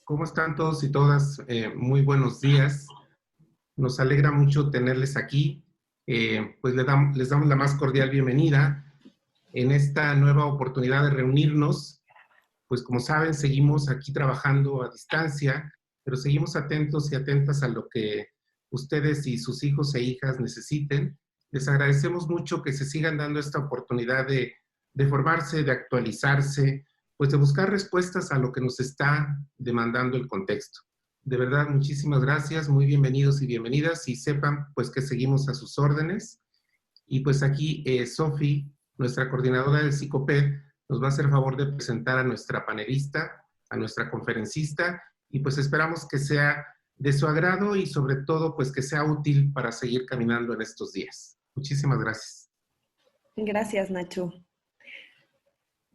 ¿Cómo están todos y todas? Muy buenos días. Nos alegra mucho tenerles aquí. Pues les damos la más cordial bienvenida en esta nueva oportunidad de reunirnos. Pues como saben, seguimos aquí trabajando a distancia, pero seguimos atentos y atentas a lo que ustedes y sus hijos e hijas necesiten. Les agradecemos mucho que se sigan dando esta oportunidad de formarse, de actualizarse, pues de buscar respuestas a lo que nos está demandando el contexto. De verdad, muchísimas gracias, muy bienvenidos y bienvenidas, y sepan pues que seguimos a sus órdenes. Y pues aquí Sofi, nuestra coordinadora del Psicoped, nos va a hacer favor de presentar a nuestra panelista, a nuestra conferencista, y pues esperamos que sea de su agrado y sobre todo pues que sea útil para seguir caminando en estos días. Muchísimas gracias. Gracias, Nacho.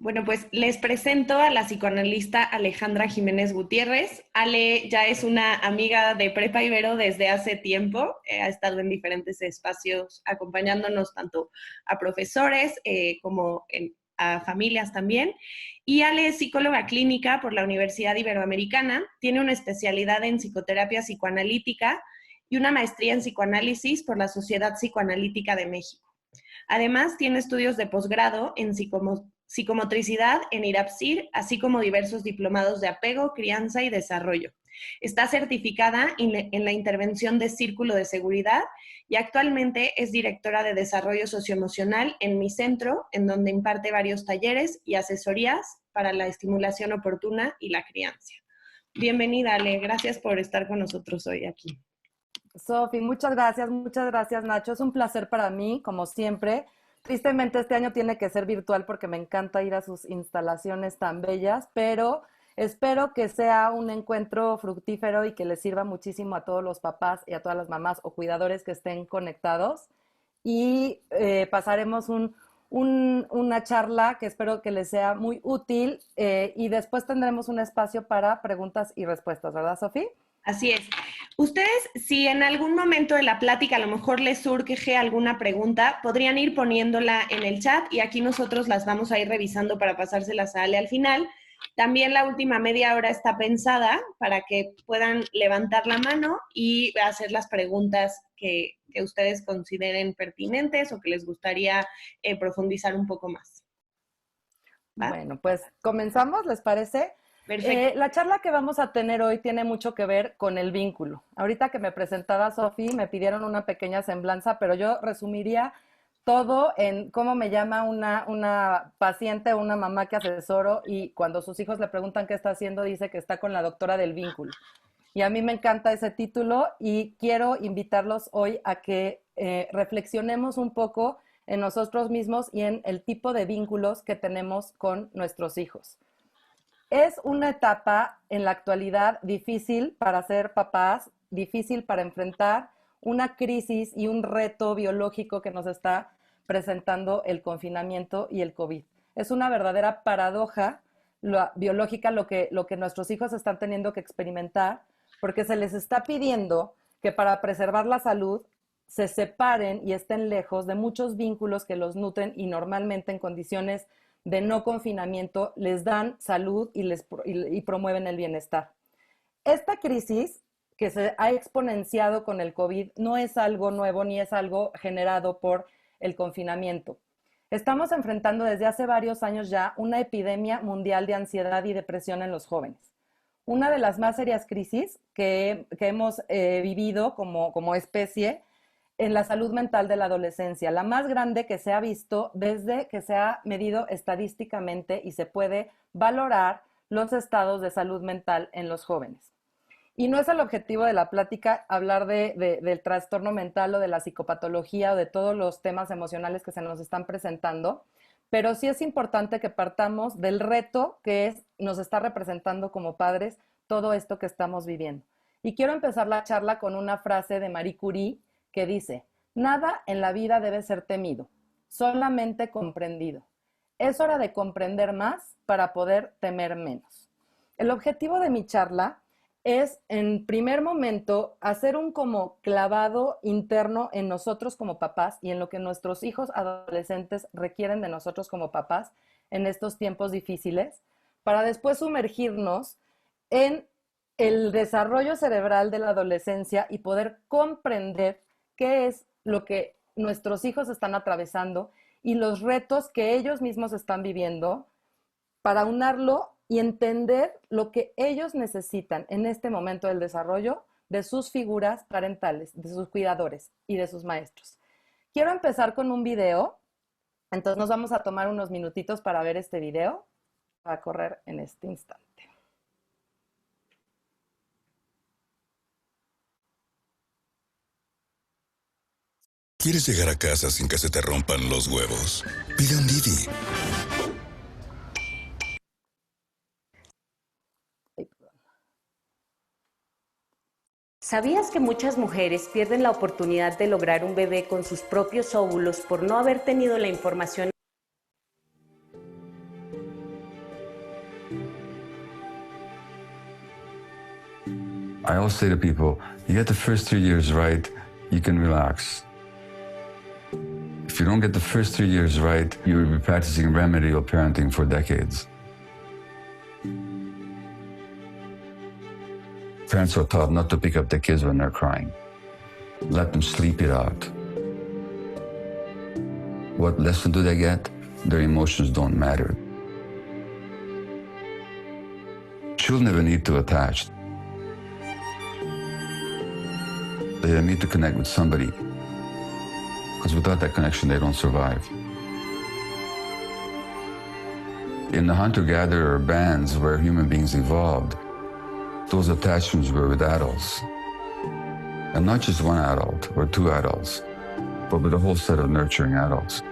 Bueno, pues les presento a la psicoanalista Alejandra Jiménez Gutiérrez. Ale ya es una amiga de Prepa Ibero desde hace tiempo. Ha estado en diferentes espacios acompañándonos tanto a profesores como a familias también. Y Ale es psicóloga clínica por la Universidad Iberoamericana. Tiene una especialidad en psicoterapia psicoanalítica y una maestría en psicoanálisis por la Sociedad Psicoanalítica de México. Además, tiene estudios de posgrado en psicomotricidad en IRAPSIR, así como diversos diplomados de apego, crianza y desarrollo. Está certificada en la intervención de Círculo de Seguridad y actualmente es directora de Desarrollo Socioemocional en Mi Centro, en donde imparte varios talleres y asesorías para la estimulación oportuna y la crianza. Bienvenida, Ale. Gracias por estar con nosotros hoy aquí. Sofi, muchas gracias, Nacho. Es un placer para mí, como siempre. Tristemente este año tiene que ser virtual porque me encanta ir a sus instalaciones tan bellas, pero espero que sea un encuentro fructífero y que les sirva muchísimo a todos los papás y a todas las mamás o cuidadores que estén conectados. Y pasaremos una charla que espero que les sea muy útil y después tendremos un espacio para preguntas y respuestas, ¿verdad, Sofi? Así es. Ustedes, si en algún momento de la plática a lo mejor les surge alguna pregunta, podrían ir poniéndola en el chat y aquí nosotros las vamos a ir revisando para pasárselas a Ale al final. También la última media hora está pensada para que puedan levantar la mano y hacer las preguntas que ustedes consideren pertinentes o que les gustaría profundizar un poco más. ¿Va? Bueno, pues comenzamos, ¿les parece? Perfecto. La charla que vamos a tener hoy tiene mucho que ver con el vínculo. Ahorita que me presentaba Sofi, me pidieron una pequeña semblanza, pero yo resumiría todo en cómo me llama una paciente o una mamá que asesoro y cuando sus hijos le preguntan qué está haciendo, dice que está con la doctora del vínculo. Y a mí me encanta ese título y quiero invitarlos hoy a que reflexionemos un poco en nosotros mismos y en el tipo de vínculos que tenemos con nuestros hijos. Es una etapa en la actualidad difícil para ser papás, difícil para enfrentar una crisis y un reto biológico que nos está presentando el confinamiento y el COVID. Es una verdadera paradoja biológica lo que nuestros hijos están teniendo que experimentar, porque se les está pidiendo que para preservar la salud se separen y estén lejos de muchos vínculos que los nutren y normalmente en condiciones de no confinamiento les dan salud y promueven el bienestar. Esta crisis que se ha exponenciado con el COVID no es algo nuevo ni es algo generado por el confinamiento. Estamos enfrentando desde hace varios años ya una epidemia mundial de ansiedad y depresión en los jóvenes. Una de las más serias crisis que hemos vivido como especie en la salud mental de la adolescencia, la más grande que se ha visto desde que se ha medido estadísticamente y se puede valorar los estados de salud mental en los jóvenes. Y no es el objetivo de la plática hablar del trastorno mental o de la psicopatología o de todos los temas emocionales que se nos están presentando, pero sí es importante que partamos del reto que nos está representando como padres todo esto que estamos viviendo. Y quiero empezar la charla con una frase de Marie Curie que dice: nada en la vida debe ser temido, solamente comprendido. Es hora de comprender más para poder temer menos. El objetivo de mi charla es, en primer momento, hacer un como clavado interno en nosotros como papás y en lo que nuestros hijos adolescentes requieren de nosotros como papás en estos tiempos difíciles, para después sumergirnos en el desarrollo cerebral de la adolescencia y poder comprender qué es lo que nuestros hijos están atravesando y los retos que ellos mismos están viviendo para unarlo y entender lo que ellos necesitan en este momento del desarrollo de sus figuras parentales, de sus cuidadores y de sus maestros. Quiero empezar con un video, entonces nos vamos a tomar unos minutitos para ver este video, va a correr en este instante. ¿Quieres llegar a casa sin que se te rompan los huevos? Pide un Didi. ¿Sabías que muchas mujeres pierden la oportunidad de lograr un bebé con sus propios óvulos por no haber tenido la información? I always say to people, you get the first 3 years right, you can relax. If you don't get the first 3 years right, you will be practicing remedial parenting for decades. Parents are taught not to pick up their kids when they're crying. Let them sleep it out. What lesson do they get? Their emotions don't matter. Children never need to attach. They need to connect with somebody, because without that connection, they don't survive. In the hunter-gatherer bands where human beings evolved, those attachments were with adults. And not just one adult or two adults, but with a whole set of nurturing adults.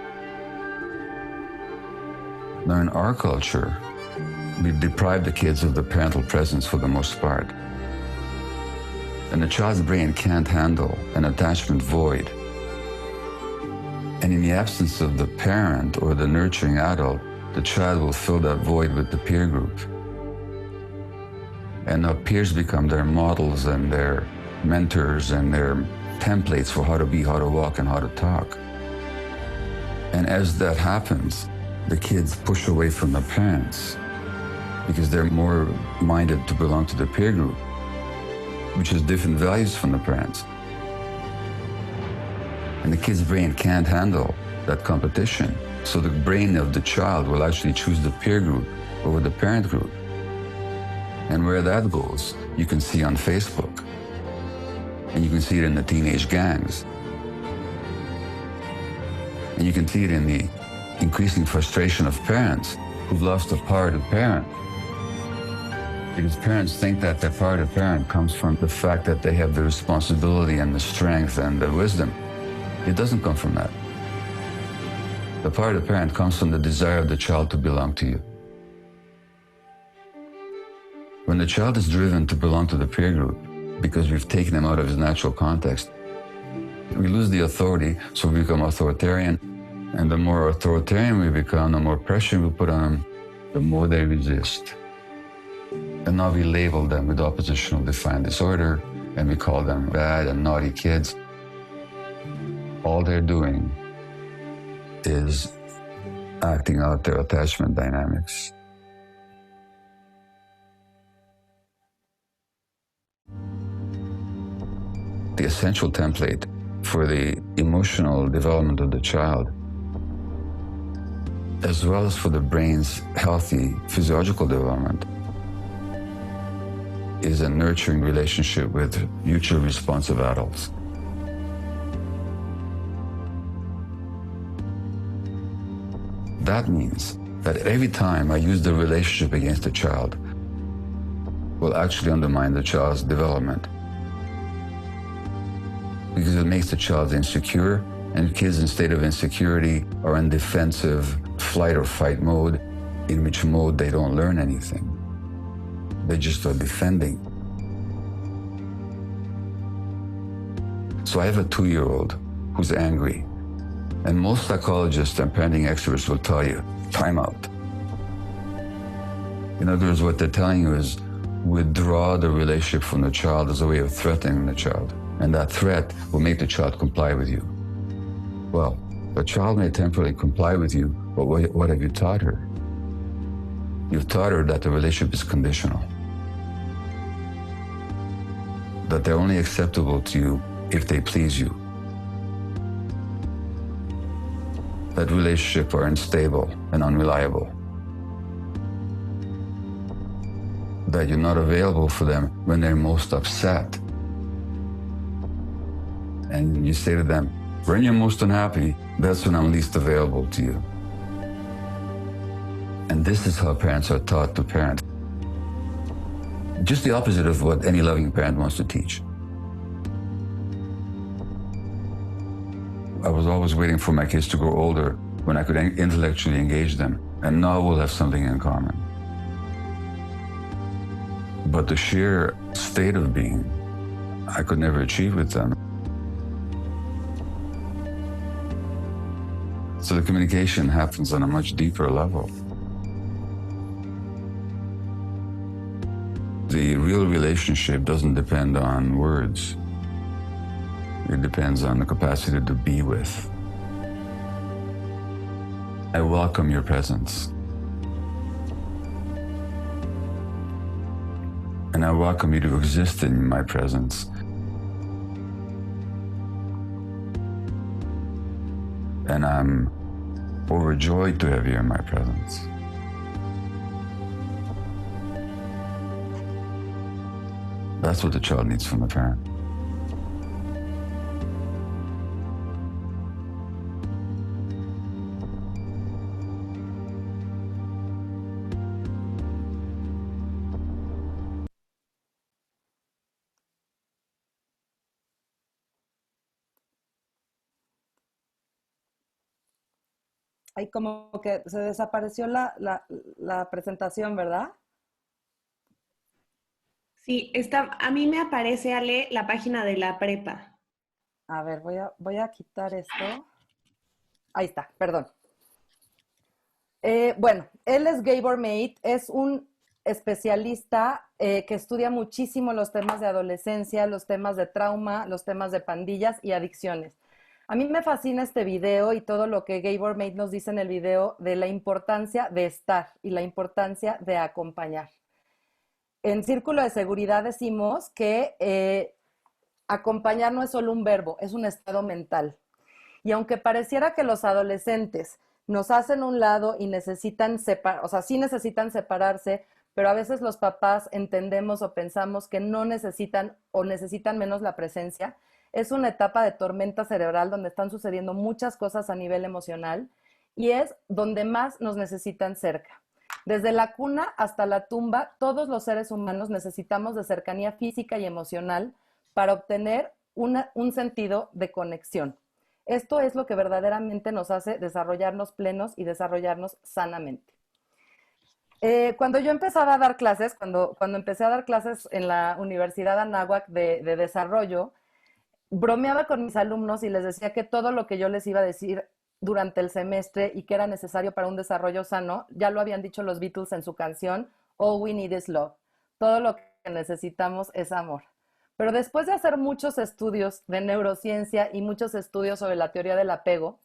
Now in our culture, we've deprived the kids of the parental presence for the most part. And the child's brain can't handle an attachment void. And in the absence of the parent or the nurturing adult, the child will fill that void with the peer group. And now peers become their models and their mentors and their templates for how to be, how to walk, and how to talk. And as that happens, the kids push away from the parents because they're more minded to belong to the peer group, which has different values from the parents. And the kid's brain can't handle that competition. So the brain of the child will actually choose the peer group over the parent group. And where that goes, you can see on Facebook. And you can see it in the teenage gangs. And you can see it in the increasing frustration of parents who've lost the power to parent. Because parents think that their power to parent comes from the fact that they have the responsibility and the strength and the wisdom. It doesn't come from that. The power to parent comes from the desire of the child to belong to you. When the child is driven to belong to the peer group, because we've taken him out of his natural context, we lose the authority, so we become authoritarian. And the more authoritarian we become, the more pressure we put on them, the more they resist. And now we label them with oppositional defiant disorder, and we call them bad and naughty kids. All they're doing is acting out their attachment dynamics. The essential template for the emotional development of the child, as well as for the brain's healthy physiological development, is a nurturing relationship with mutually responsive adults. That means that every time I use the relationship against the child will actually undermine the child's development, because it makes the child insecure, and kids in state of insecurity are in defensive flight or fight mode, in which mode they don't learn anything. They just are defending. So I have a 2-year-old who's angry, and most psychologists and parenting experts will tell you, time out. In other words, what they're telling you is withdraw the relationship from the child as a way of threatening the child. And that threat will make the child comply with you. Well, the child may temporarily comply with you, but what have you taught her? You've taught her that the relationship is conditional. that they're only acceptable to you if they please you. That relationships are unstable and unreliable. That you're not available for them when they're most upset. And you say to them, when you're most unhappy, that's when I'm least available to you. And this is how parents are taught to parent. Just the opposite of what any loving parent wants to teach. I was always waiting for my kids to grow older when I could intellectually engage them, and now we'll have something in common. But the sheer state of being, I could never achieve with them. So the communication happens on a much deeper level. The real relationship doesn't depend on words. It depends on the capacity to be with. I welcome your presence. And I welcome you to exist in my presence. And I'm overjoyed to have you in my presence. That's what the child needs from the parent. Ahí como que se desapareció la presentación, ¿verdad? Sí, a mí me aparece, Ale, la página de la prepa. A ver, voy a quitar esto. Ahí está, perdón. Bueno, él es Gabor Mate, es un especialista que estudia muchísimo los temas de adolescencia, los temas de trauma, los temas de pandillas y adicciones. A mí me fascina este video y todo lo que Gabor Mate nos dice en el video de la importancia de estar y la importancia de acompañar. En Círculo de Seguridad decimos que acompañar no es solo un verbo, es un estado mental. Y aunque pareciera que los adolescentes nos hacen un lado y necesitan sí necesitan separarse, pero a veces los papás entendemos o pensamos que no necesitan o necesitan menos la presencia. Es una etapa de tormenta cerebral donde están sucediendo muchas cosas a nivel emocional y es donde más nos necesitan cerca. Desde la cuna hasta la tumba, todos los seres humanos necesitamos de cercanía física y emocional para obtener un sentido de conexión. Esto es lo que verdaderamente nos hace desarrollarnos plenos y desarrollarnos sanamente. Cuando yo empezaba a dar clases, cuando empecé a dar clases en la Universidad Anáhuac de desarrollo, bromeaba con mis alumnos y les decía que todo lo que yo les iba a decir durante el semestre y que era necesario para un desarrollo sano, ya lo habían dicho los Beatles en su canción All We Need Is Love. Todo lo que necesitamos es amor. Pero después de hacer muchos estudios de neurociencia y muchos estudios sobre la teoría del apego,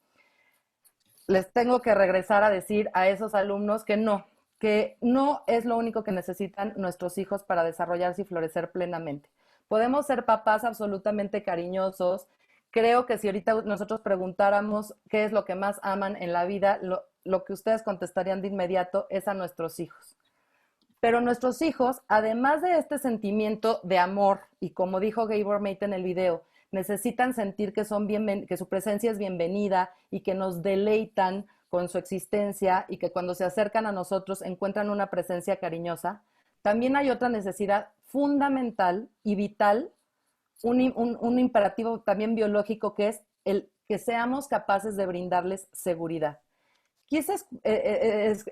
les tengo que regresar a decir a esos alumnos que no es lo único que necesitan nuestros hijos para desarrollarse y florecer plenamente. Podemos ser papás absolutamente cariñosos. Creo que si ahorita nosotros preguntáramos qué es lo que más aman en la vida, lo que ustedes contestarían de inmediato es a nuestros hijos. Pero nuestros hijos, además de este sentimiento de amor, y como dijo Gabor Mate en el video, necesitan sentir que su presencia es bienvenida y que nos deleitan con su existencia y que cuando se acercan a nosotros encuentran una presencia cariñosa. También hay otra necesidad fundamental y vital, un imperativo también biológico, que es el que seamos capaces de brindarles seguridad. Quise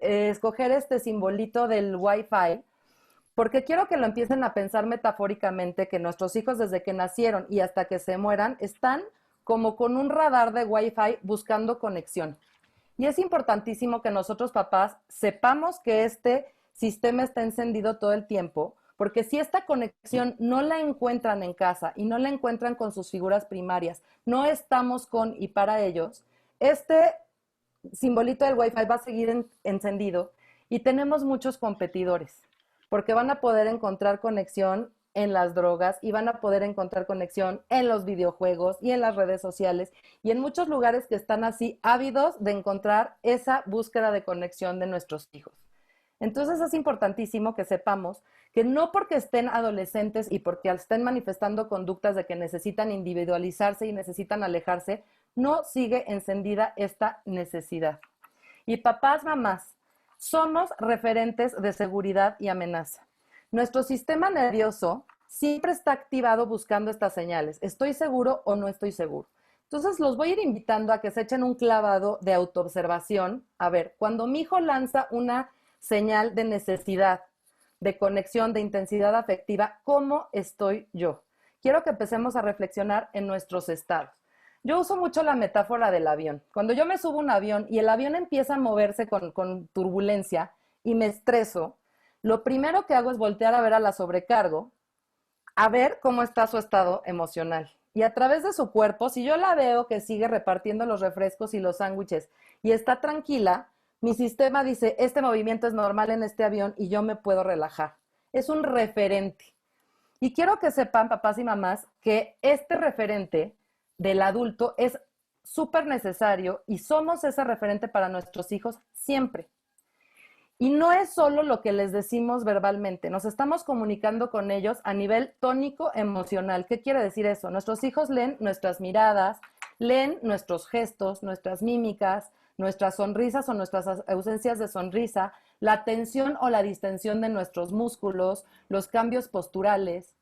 escoger este simbolito del Wi-Fi porque quiero que lo empiecen a pensar metafóricamente, que nuestros hijos desde que nacieron y hasta que se mueran están como con un radar de Wi-Fi buscando conexión. Y es importantísimo que nosotros papás sepamos que este sistema está encendido todo el tiempo, porque si esta conexión no la encuentran en casa y no la encuentran con sus figuras primarias, no estamos con y para ellos, este simbolito del Wi-Fi va a seguir encendido y tenemos muchos competidores, porque van a poder encontrar conexión en las drogas y van a poder encontrar conexión en los videojuegos y en las redes sociales y en muchos lugares que están así ávidos de encontrar esa búsqueda de conexión de nuestros hijos. Entonces es importantísimo que sepamos que no porque estén adolescentes y porque estén manifestando conductas de que necesitan individualizarse y necesitan alejarse, no sigue encendida esta necesidad. Y papás, mamás, somos referentes de seguridad y amenaza. Nuestro sistema nervioso siempre está activado buscando estas señales. ¿Estoy seguro o no estoy seguro? Entonces los voy a ir invitando a que se echen un clavado de autoobservación. A ver, cuando mi hijo lanza una señal de necesidad, de conexión, de intensidad afectiva, ¿cómo estoy yo? Quiero que empecemos a reflexionar en nuestros estados. Yo uso mucho la metáfora del avión. Cuando yo me subo a un avión y el avión empieza a moverse con turbulencia y me estreso, lo primero que hago es voltear a ver a la sobrecargo, a ver cómo está su estado emocional. Y a través de su cuerpo, si yo la veo que sigue repartiendo los refrescos y los sándwiches y está tranquila, mi sistema dice, este movimiento es normal en este avión y yo me puedo relajar. Es un referente. Y quiero que sepan, papás y mamás, que este referente del adulto es súper necesario y somos ese referente para nuestros hijos siempre. Y no es solo lo que les decimos verbalmente, nos estamos comunicando con ellos a nivel tónico emocional. ¿Qué quiere decir eso? Nuestros hijos leen nuestras miradas, leen nuestros gestos, nuestras mímicas, nuestras sonrisas o nuestras ausencias de sonrisa, la tensión o la distensión de nuestros músculos, los cambios posturales.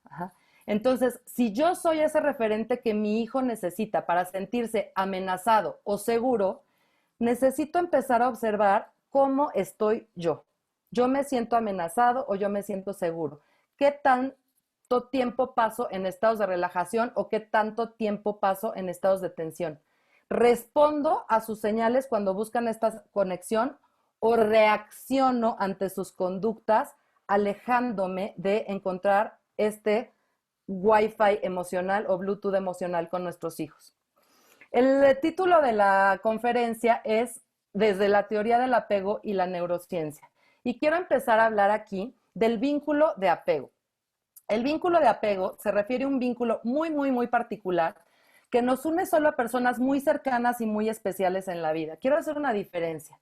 Entonces, si yo soy ese referente que mi hijo necesita para sentirse amenazado o seguro, necesito empezar a observar cómo estoy yo. ¿Yo me siento amenazado o yo me siento seguro? ¿Qué tanto tiempo paso en estados de relajación o qué tanto tiempo paso en estados de tensión? ¿Respondo a sus señales cuando buscan esta conexión o reacciono ante sus conductas alejándome de encontrar este Wi-Fi emocional o Bluetooth emocional con nuestros hijos? El título de la conferencia es Desde la teoría del apego y la neurociencia. Y quiero empezar a hablar aquí del vínculo de apego. El vínculo de apego se refiere a un vínculo muy, muy, muy particular que nos une solo a personas muy cercanas y muy especiales en la vida. Quiero hacer una diferencia.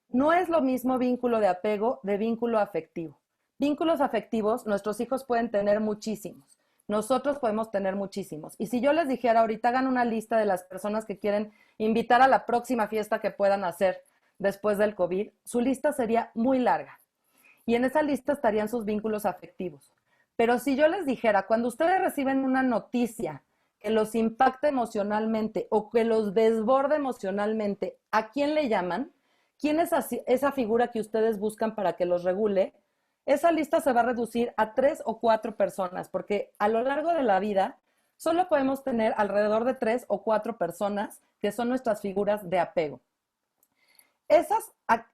No es lo mismo vínculo de apego de vínculo afectivo. Vínculos afectivos, nuestros hijos pueden tener muchísimos. Nosotros podemos tener muchísimos. Y si yo les dijera ahorita, hagan una lista de las personas que quieren invitar a la próxima fiesta que puedan hacer después del COVID, su lista sería muy larga. Y en esa lista estarían sus vínculos afectivos. Pero si yo les dijera, cuando ustedes reciben una noticia que los impacta emocionalmente o que los desborda emocionalmente, ¿a quién le llaman? ¿Quién es esa figura que ustedes buscan para que los regule? Esa lista se va a reducir a 3 o 4 personas, porque a lo largo de la vida solo podemos tener alrededor de 3 o 4 personas que son nuestras figuras de apego. Esas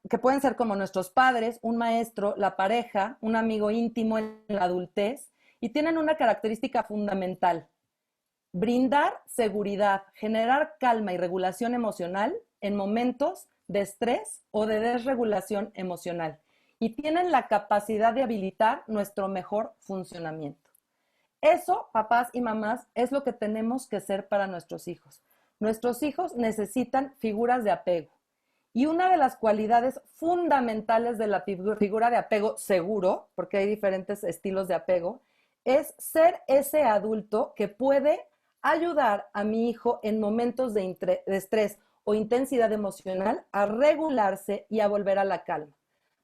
que pueden ser como nuestros padres, un maestro, la pareja, un amigo íntimo en la adultez, y tienen una característica fundamental: brindar seguridad, generar calma y regulación emocional en momentos de estrés o de desregulación emocional. Y tienen la capacidad de habilitar nuestro mejor funcionamiento. Eso, papás y mamás, es lo que tenemos que ser para nuestros hijos. Nuestros hijos necesitan figuras de apego. Y una de las cualidades fundamentales de la figura de apego seguro, porque hay diferentes estilos de apego, es ser ese adulto que puede ayudar a mi hijo en momentos de estrés o intensidad emocional a regularse y a volver a la calma.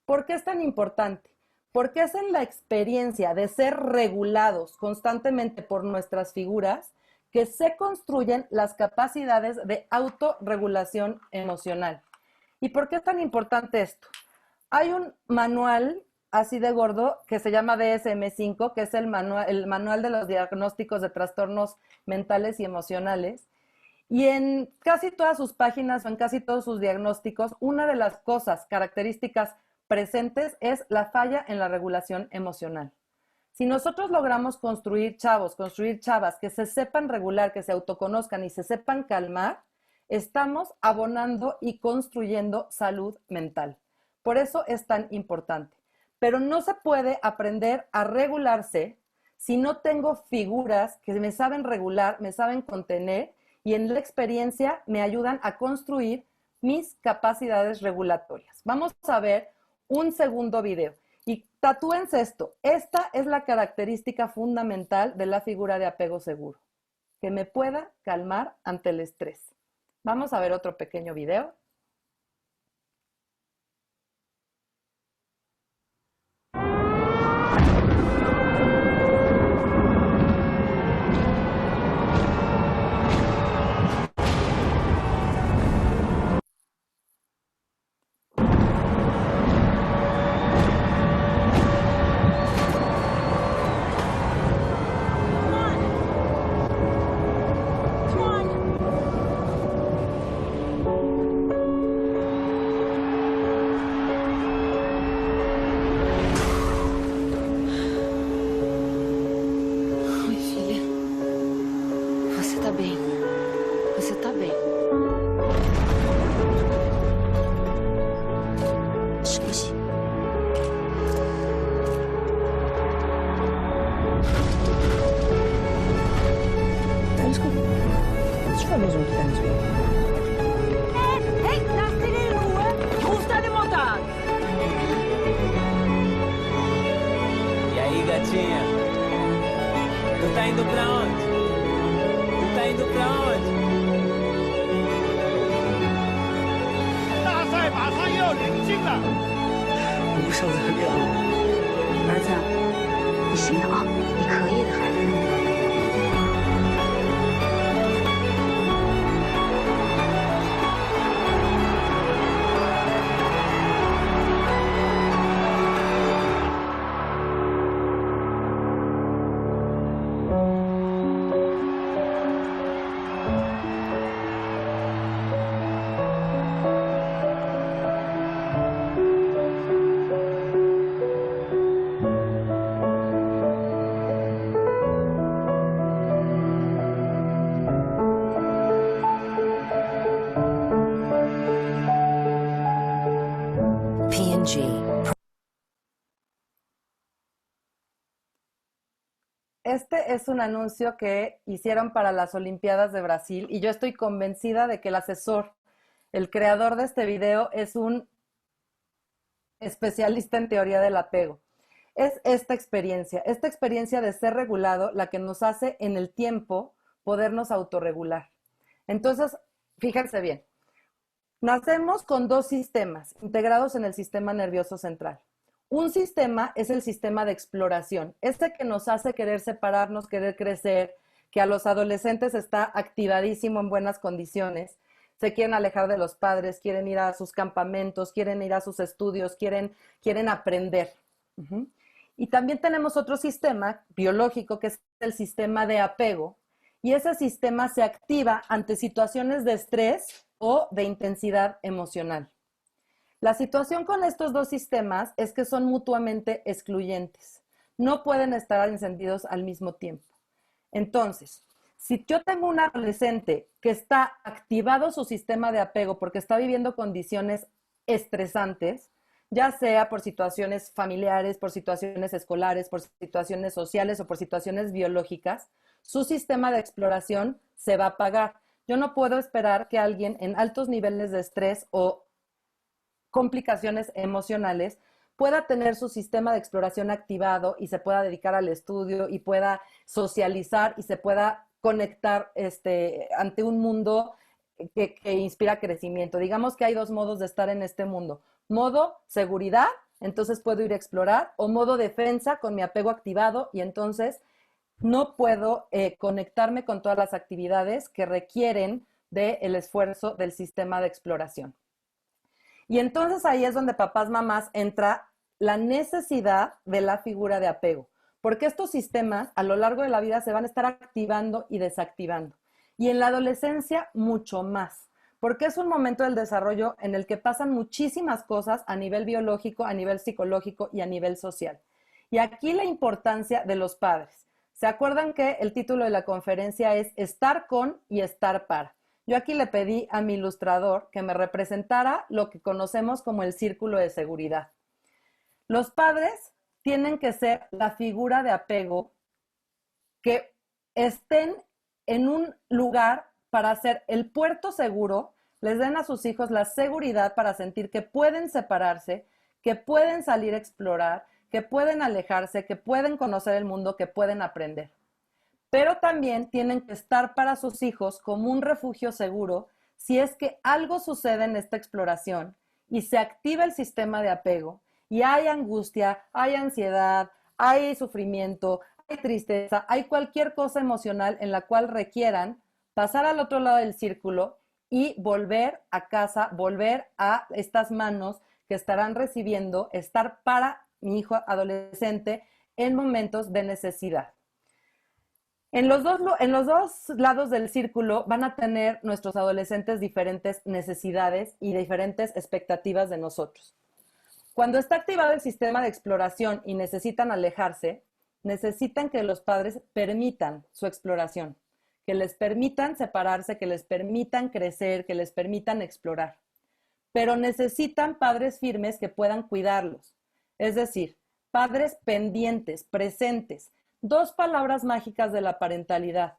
¿Por qué es tan importante? Porque es en la experiencia de ser regulados constantemente por nuestras figuras que se construyen las capacidades de autorregulación emocional. ¿Y por qué es tan importante esto? Hay un manual así de gordo que se llama DSM-5, que es el manual de los diagnósticos de trastornos mentales y emocionales. Y en casi todas sus páginas o en casi todos sus diagnósticos, una de las características presentes es la falla en la regulación emocional. Si nosotros logramos construir chavos, construir chavas que se sepan regular, que se autoconozcan y se sepan calmar, estamos abonando y construyendo salud mental. Por eso es tan importante. Pero no se puede aprender a regularse si no tengo figuras que me saben regular, me saben contener y en la experiencia me ayudan a construir mis capacidades regulatorias? Vamos a ver un segundo video. Y tatúense esto. Esta es la característica fundamental de la figura de apego seguro, que me pueda calmar ante el estrés. Vamos a ver otro pequeño video. E aí, gatinha? Tu tá indo pra onde? Tu tá indo pra onde? 大赛马上要临近了，不受得了。儿子，你行的啊，你可以的，孩子。Este es un anuncio que hicieron para las Olimpiadas de Brasil y yo estoy convencida de que el asesor, el creador de este video, es un especialista en teoría del apego. Es esta experiencia de ser regulado, la que nos hace en el tiempo podernos autorregular. Entonces, fíjense bien, nacemos con dos sistemas integrados en el sistema nervioso central. Un sistema es el sistema de exploración, este que nos hace querer separarnos, querer crecer, que a los adolescentes está activadísimo en buenas condiciones, se quieren alejar de los padres, quieren ir a sus campamentos, quieren ir a sus estudios, quieren aprender. Y también tenemos otro sistema biológico que es el sistema de apego, y ese sistema se activa ante situaciones de estrés o de intensidad emocional. La situación con estos dos sistemas es que son mutuamente excluyentes. No pueden estar encendidos al mismo tiempo. Entonces, si yo tengo un adolescente que está activado su sistema de apego porque está viviendo condiciones estresantes, ya sea por situaciones familiares, por situaciones escolares, por situaciones sociales o por situaciones biológicas, su sistema de exploración se va a apagar. Yo no puedo esperar que alguien en altos niveles de estrés o complicaciones emocionales pueda tener su sistema de exploración activado y se pueda dedicar al estudio y pueda socializar y se pueda conectar ante un mundo que inspira crecimiento. Digamos que hay dos modos de estar en este mundo. Modo seguridad, entonces puedo ir a explorar, o modo defensa con mi apego activado y entonces no puedo conectarme con todas las actividades que requieren del esfuerzo del sistema de exploración. Y entonces ahí es donde papás, mamás, entra la necesidad de la figura de apego, porque estos sistemas a lo largo de la vida se van a estar activando y desactivando. Y en la adolescencia mucho más, porque es un momento del desarrollo en el que pasan muchísimas cosas a nivel biológico, a nivel psicológico y a nivel social. Y aquí la importancia de los padres. ¿Se acuerdan que el título de la conferencia es Estar con y estar para? Yo aquí le pedí a mi ilustrador que me representara lo que conocemos como el círculo de seguridad. Los padres tienen que ser la figura de apego que estén en un lugar para hacer el puerto seguro, les den a sus hijos la seguridad para sentir que pueden separarse, que pueden salir a explorar, que pueden alejarse, que pueden conocer el mundo, que pueden aprender. Pero también tienen que estar para sus hijos como un refugio seguro si es que algo sucede en esta exploración y se activa el sistema de apego y hay angustia, hay ansiedad, hay sufrimiento, hay tristeza, hay cualquier cosa emocional en la cual requieran pasar al otro lado del círculo y volver a casa, volver a estas manos que estarán recibiendo, estar para mi hijo adolescente en momentos de necesidad. En los dos lados del círculo van a tener nuestros adolescentes diferentes necesidades y diferentes expectativas de nosotros. Cuando está activado el sistema de exploración y necesitan alejarse, necesitan que los padres permitan su exploración, que les permitan separarse, que les permitan crecer, que les permitan explorar. Pero necesitan padres firmes que puedan cuidarlos. Es decir, padres pendientes, presentes. 2 palabras mágicas de la parentalidad.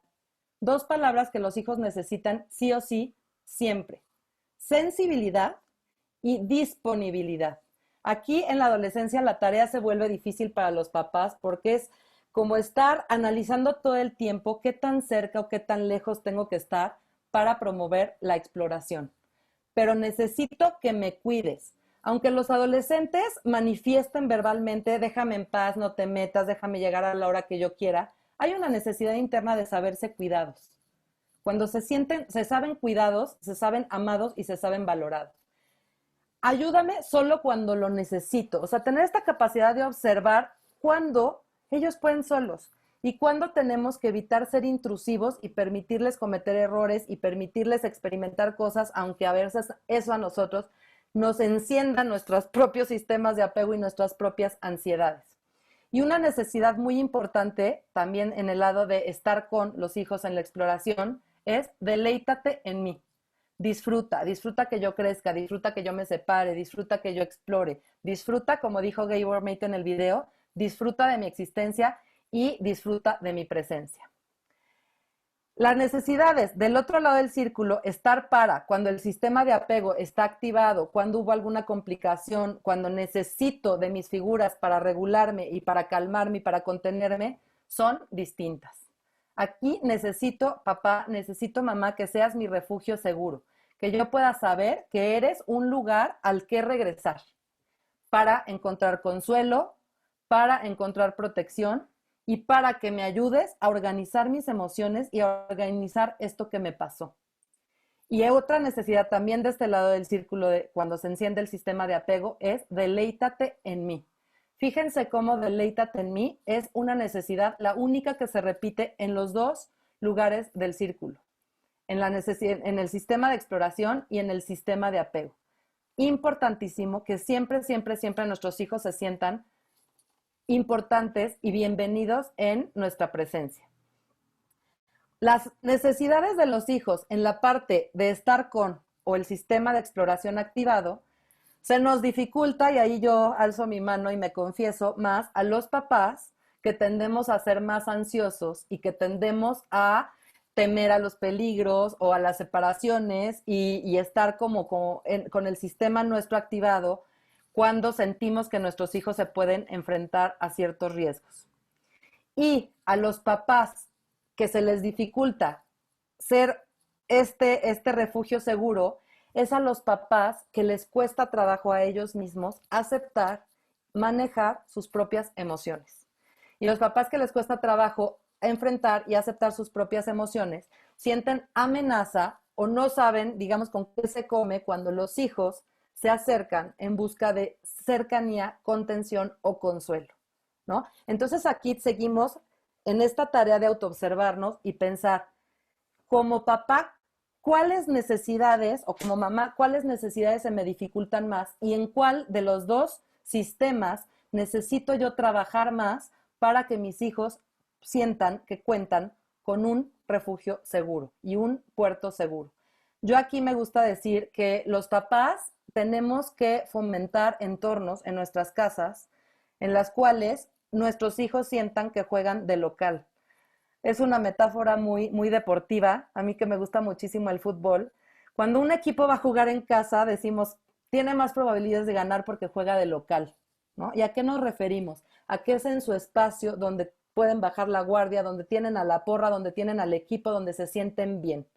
2 palabras que los hijos necesitan sí o sí, siempre. Sensibilidad y disponibilidad. Aquí en la adolescencia la tarea se vuelve difícil para los papás porque es como estar analizando todo el tiempo qué tan cerca o qué tan lejos tengo que estar para promover la exploración. Pero necesito que me cuides. Aunque los adolescentes manifiesten verbalmente, déjame en paz, no te metas, déjame llegar a la hora que yo quiera, hay una necesidad interna de saberse cuidados. Cuando se saben cuidados, se saben amados y se saben valorados. Ayúdame solo cuando lo necesito. O sea, tener esta capacidad de observar cuándo ellos pueden solos y cuándo tenemos que evitar ser intrusivos y permitirles cometer errores y permitirles experimentar cosas, aunque a veces eso a nosotros nos encienda nuestros propios sistemas de apego y nuestras propias ansiedades. Y una necesidad muy importante también en el lado de estar con los hijos en la exploración es deleítate en mí. Disfruta que yo crezca, disfruta que yo me separe, disfruta que yo explore, disfruta, como dijo Gabor Mate en el video, disfruta de mi existencia y disfruta de mi presencia. Las necesidades del otro lado del círculo, estar para cuando el sistema de apego está activado, cuando hubo alguna complicación, cuando necesito de mis figuras para regularme y para calmarme y para contenerme, son distintas. Aquí necesito, papá, necesito, mamá, que seas mi refugio seguro, que yo pueda saber que eres un lugar al que regresar para encontrar consuelo, para encontrar protección y para que me ayudes a organizar mis emociones y a organizar esto que me pasó. Y otra necesidad también de este lado del círculo, cuando se enciende el sistema de apego, es deleítate en mí. Fíjense cómo deleítate en mí es una necesidad, la única que se repite en los 2 lugares del círculo, en el sistema de exploración y en el sistema de apego. Importantísimo que siempre, siempre, siempre nuestros hijos se sientan importantes y bienvenidos en nuestra presencia. Las necesidades de los hijos en la parte de estar con o el sistema de exploración activado se nos dificulta, y ahí yo alzo mi mano y me confieso más a los papás que tendemos a ser más ansiosos y que tendemos a temer a los peligros o a las separaciones y estar con el sistema nuestro activado cuando sentimos que nuestros hijos se pueden enfrentar a ciertos riesgos. Y a los papás que se les dificulta ser este refugio seguro, es a los papás que les cuesta trabajo a ellos mismos aceptar, manejar sus propias emociones. Y los papás que les cuesta trabajo enfrentar y aceptar sus propias emociones, sienten amenaza o no saben, digamos, con qué se come cuando los hijos se acercan en busca de cercanía, contención o consuelo, ¿no? Entonces aquí seguimos en esta tarea de autoobservarnos y pensar, como papá, ¿cuáles necesidades, o como mamá, cuáles necesidades se me dificultan más y en cuál de los 2 sistemas necesito yo trabajar más para que mis hijos sientan que cuentan con un refugio seguro y un puerto seguro? Yo aquí me gusta decir que los papás tenemos que fomentar entornos en nuestras casas en las cuales nuestros hijos sientan que juegan de local. es una metáfora muy deportiva, a mí que me gusta muchísimo el fútbol. Cuando un equipo va a jugar en casa, decimos, tiene más probabilidades de ganar porque juega de local, ¿no? ¿Y a qué nos referimos? A que es en su espacio donde pueden bajar la guardia, donde tienen a la porra, donde tienen al equipo, donde se sienten bien.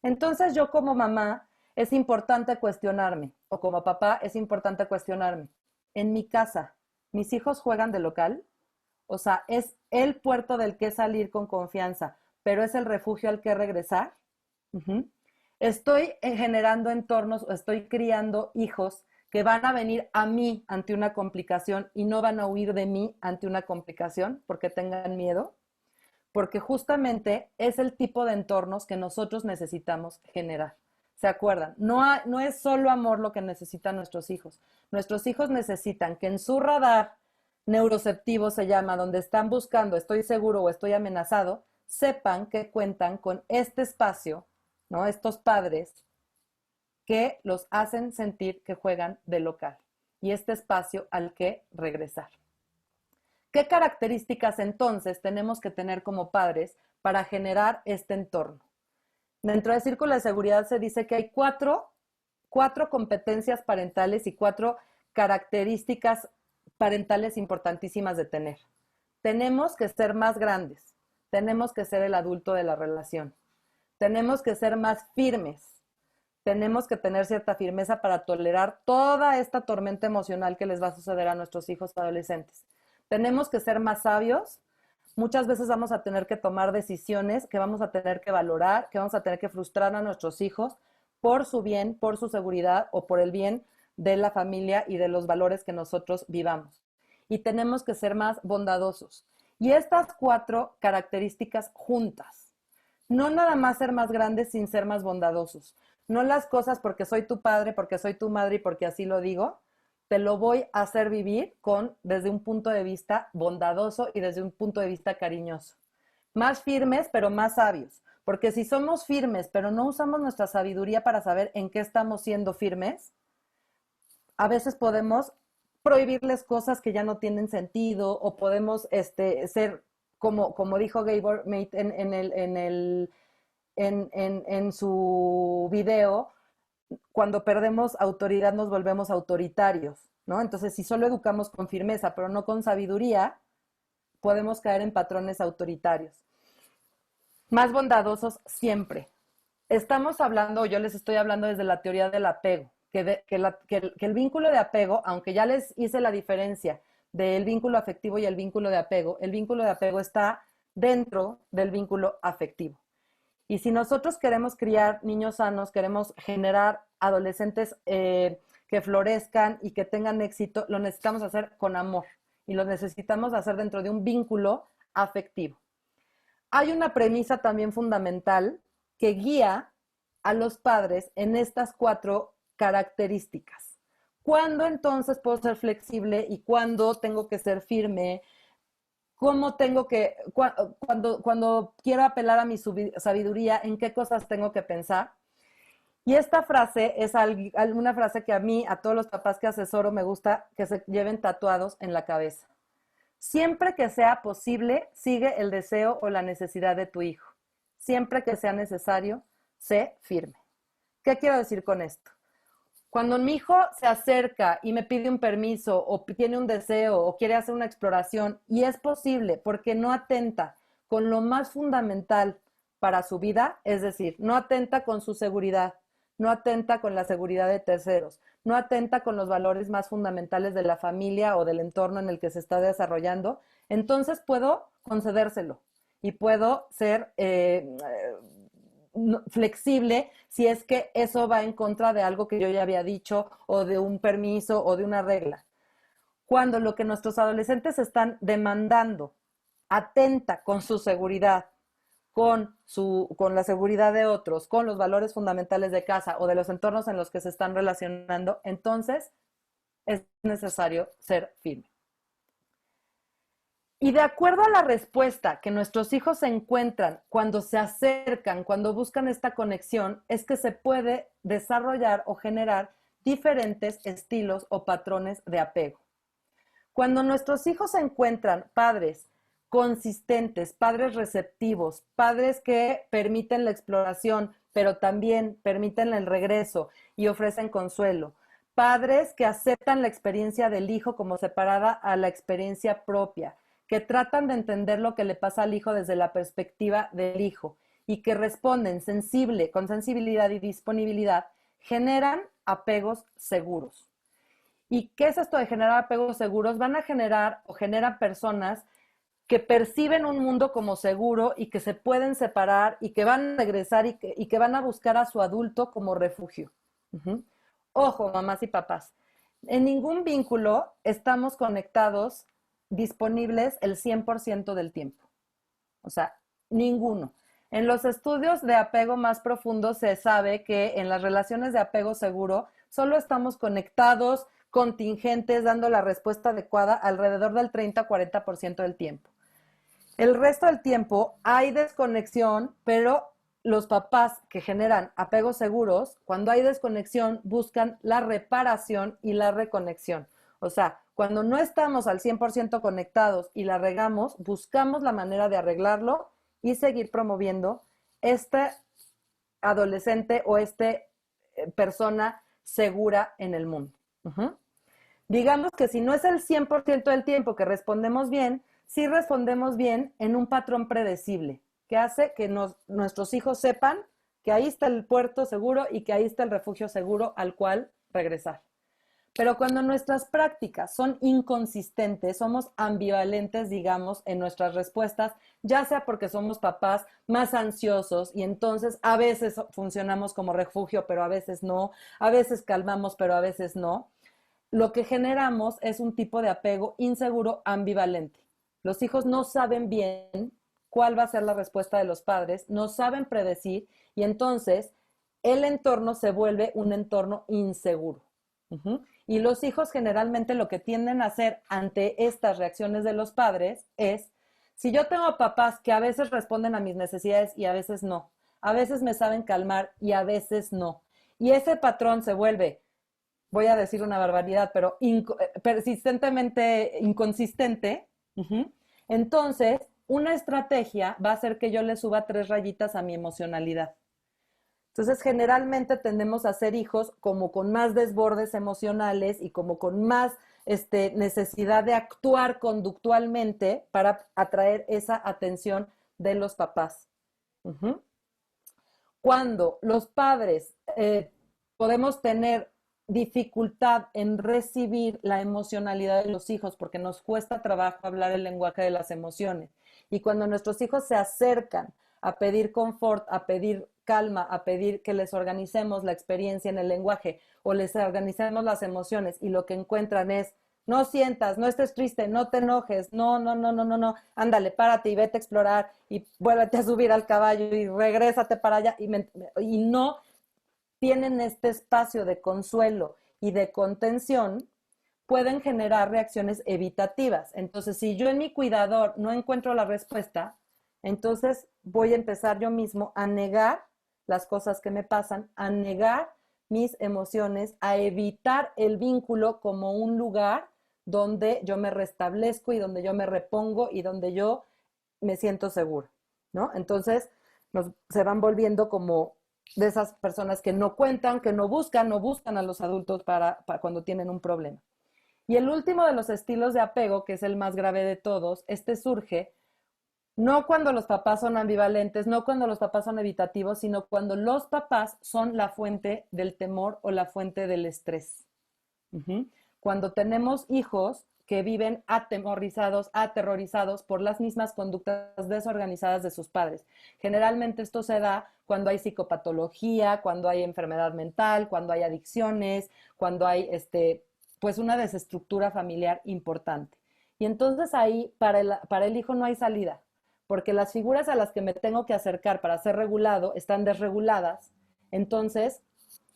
Entonces yo como mamá es importante cuestionarme, o como papá es importante cuestionarme. En mi casa, ¿mis hijos juegan de local? O sea, ¿es el puerto del que salir con confianza, pero es el refugio al que regresar? Estoy generando entornos o estoy criando hijos que van a venir a mí ante una complicación y no van a huir de mí ante una complicación porque tengan miedo, porque justamente es el tipo de entornos que nosotros necesitamos generar. ¿Se acuerdan? No es solo amor lo que necesitan nuestros hijos. Nuestros hijos necesitan que en su radar neuroceptivo se llama, donde están buscando estoy seguro o estoy amenazado, sepan que cuentan con este espacio, ¿no? Estos padres que los hacen sentir que juegan de local y este espacio al que regresar. ¿Qué características entonces tenemos que tener como padres para generar este entorno? Dentro del círculo de seguridad se dice que hay cuatro competencias parentales y 4 características parentales importantísimas de tener. Tenemos que ser más grandes, tenemos que ser el adulto de la relación, tenemos que ser más firmes, tenemos que tener cierta firmeza para tolerar toda esta tormenta emocional que les va a suceder a nuestros hijos adolescentes. Tenemos que ser más sabios. Muchas veces vamos a tener que tomar decisiones que vamos a tener que valorar, que vamos a tener que frustrar a nuestros hijos por su bien, por su seguridad o por el bien de la familia y de los valores que nosotros vivamos. Y tenemos que ser más bondadosos. Y estas 4 características juntas, no nada más ser más grandes sin ser más bondadosos. No las cosas porque soy tu padre, porque soy tu madre y porque así lo digo, te lo voy a hacer vivir desde un punto de vista bondadoso y desde un punto de vista cariñoso. Más firmes, pero más sabios. Porque si somos firmes, pero no usamos nuestra sabiduría para saber en qué estamos siendo firmes, a veces podemos prohibirles cosas que ya no tienen sentido o podemos ser, como dijo Gabor Mate en su video, cuando perdemos autoridad nos volvemos autoritarios, ¿no? Entonces, si solo educamos con firmeza, pero no con sabiduría, podemos caer en patrones autoritarios. Más bondadosos siempre. Estamos hablando, yo les estoy hablando desde la teoría del apego, que el vínculo de apego, aunque ya les hice la diferencia del vínculo afectivo y el vínculo de apego está dentro del vínculo afectivo. Y si nosotros queremos criar niños sanos, queremos generar adolescentes que florezcan y que tengan éxito, lo necesitamos hacer con amor y lo necesitamos hacer dentro de un vínculo afectivo. Hay una premisa también fundamental que guía a los padres en estas 4 características. ¿Cuándo entonces puedo ser flexible y cuándo tengo que ser firme? ¿Cómo tengo que, cuando quiero apelar a mi sabiduría, en qué cosas tengo que pensar? Y esta frase es una frase que a mí, a todos los papás que asesoro, me gusta que se lleven tatuados en la cabeza. Siempre que sea posible, sigue el deseo o la necesidad de tu hijo. Siempre que sea necesario, sé firme. ¿Qué quiero decir con esto? Cuando mi hijo se acerca y me pide un permiso o tiene un deseo o quiere hacer una exploración y es posible porque no atenta con lo más fundamental para su vida, es decir, no atenta con su seguridad, no atenta con la seguridad de terceros, no atenta con los valores más fundamentales de la familia o del entorno en el que se está desarrollando, entonces puedo concedérselo y puedo ser flexible si es que eso va en contra de algo que yo ya había dicho o de un permiso o de una regla. Cuando lo que nuestros adolescentes están demandando atenta con su seguridad, con la seguridad de otros, con los valores fundamentales de casa o de los entornos en los que se están relacionando, entonces es necesario ser firme. Y de acuerdo a la respuesta que nuestros hijos encuentran cuando se acercan, cuando buscan esta conexión, es que se puede desarrollar o generar diferentes estilos o patrones de apego. Cuando nuestros hijos encuentran padres consistentes, padres receptivos, padres que permiten la exploración, pero también permiten el regreso y ofrecen consuelo. Padres que aceptan la experiencia del hijo como separada a la experiencia propia, que tratan de entender lo que le pasa al hijo desde la perspectiva del hijo y que responden con sensibilidad y disponibilidad, generan apegos seguros. ¿Y qué es esto de generar apegos seguros? Van a generar o generan personas que perciben un mundo como seguro y que se pueden separar y que van a regresar y que van a buscar a su adulto como refugio. Ojo, mamás y papás, en ningún vínculo estamos conectados, disponibles el 100% del tiempo. O sea, ninguno. En los estudios de apego más profundos se sabe que en las relaciones de apego seguro solo estamos conectados, contingentes, dando la respuesta adecuada alrededor del 30-40% del tiempo. El resto del tiempo hay desconexión, pero los papás que generan apegos seguros, cuando hay desconexión, buscan la reparación y la reconexión. O sea, cuando no estamos al 100% conectados y la regamos, buscamos la manera de arreglarlo y seguir promoviendo este adolescente o persona segura en el mundo. Digamos que si no es el 100% del tiempo que respondemos bien, sí respondemos bien en un patrón predecible, que hace que nuestros hijos sepan que ahí está el puerto seguro y que ahí está el refugio seguro al cual regresar. Pero cuando nuestras prácticas son inconsistentes, somos ambivalentes, digamos, en nuestras respuestas, ya sea porque somos papás más ansiosos y entonces a veces funcionamos como refugio, pero a veces no, a veces calmamos, pero a veces no, lo que generamos es un tipo de apego inseguro ambivalente. Los hijos no saben bien cuál va a ser la respuesta de los padres, no saben predecir y entonces el entorno se vuelve un entorno inseguro. Y los hijos generalmente lo que tienden a hacer ante estas reacciones de los padres es, si yo tengo papás que a veces responden a mis necesidades y a veces no, a veces me saben calmar y a veces no, y ese patrón se vuelve, voy a decir una barbaridad, pero persistentemente inconsistente, entonces una estrategia va a hacer que yo le suba 3 rayitas a mi emocionalidad. Entonces, generalmente tendemos a ser hijos como con más desbordes emocionales y como con más necesidad de actuar conductualmente para atraer esa atención de los papás. Cuando los padres podemos tener dificultad en recibir la emocionalidad de los hijos porque nos cuesta trabajo hablar el lenguaje de las emociones, y cuando nuestros hijos se acercan a pedir confort, a pedir calma, a pedir que les organicemos la experiencia en el lenguaje o les organicemos las emociones y lo que encuentran es, no sientas, no estés triste, no te enojes, no, ándale, párate y vete a explorar y vuélvete a subir al caballo y regrésate para allá y no tienen este espacio de consuelo y de contención, pueden generar reacciones evitativas. Entonces, si yo en mi cuidador no encuentro la respuesta, entonces voy a empezar yo mismo a negar las cosas que me pasan, a negar mis emociones, a evitar el vínculo como un lugar donde yo me restablezco y donde yo me repongo y donde yo me siento seguro, ¿no? Entonces se van volviendo como de esas personas que no cuentan, que no buscan a los adultos para cuando tienen un problema. Y el último de los estilos de apego, que es el más grave de todos, surge no cuando los papás son ambivalentes, no cuando los papás son evitativos, sino cuando los papás son la fuente del temor o la fuente del estrés. Cuando tenemos hijos que viven aterrorizados por las mismas conductas desorganizadas de sus padres. Generalmente esto se da cuando hay psicopatología, cuando hay enfermedad mental, cuando hay adicciones, cuando hay pues una desestructura familiar importante. Y entonces ahí para el hijo no hay salida, porque las figuras a las que me tengo que acercar para ser regulado están desreguladas. Entonces,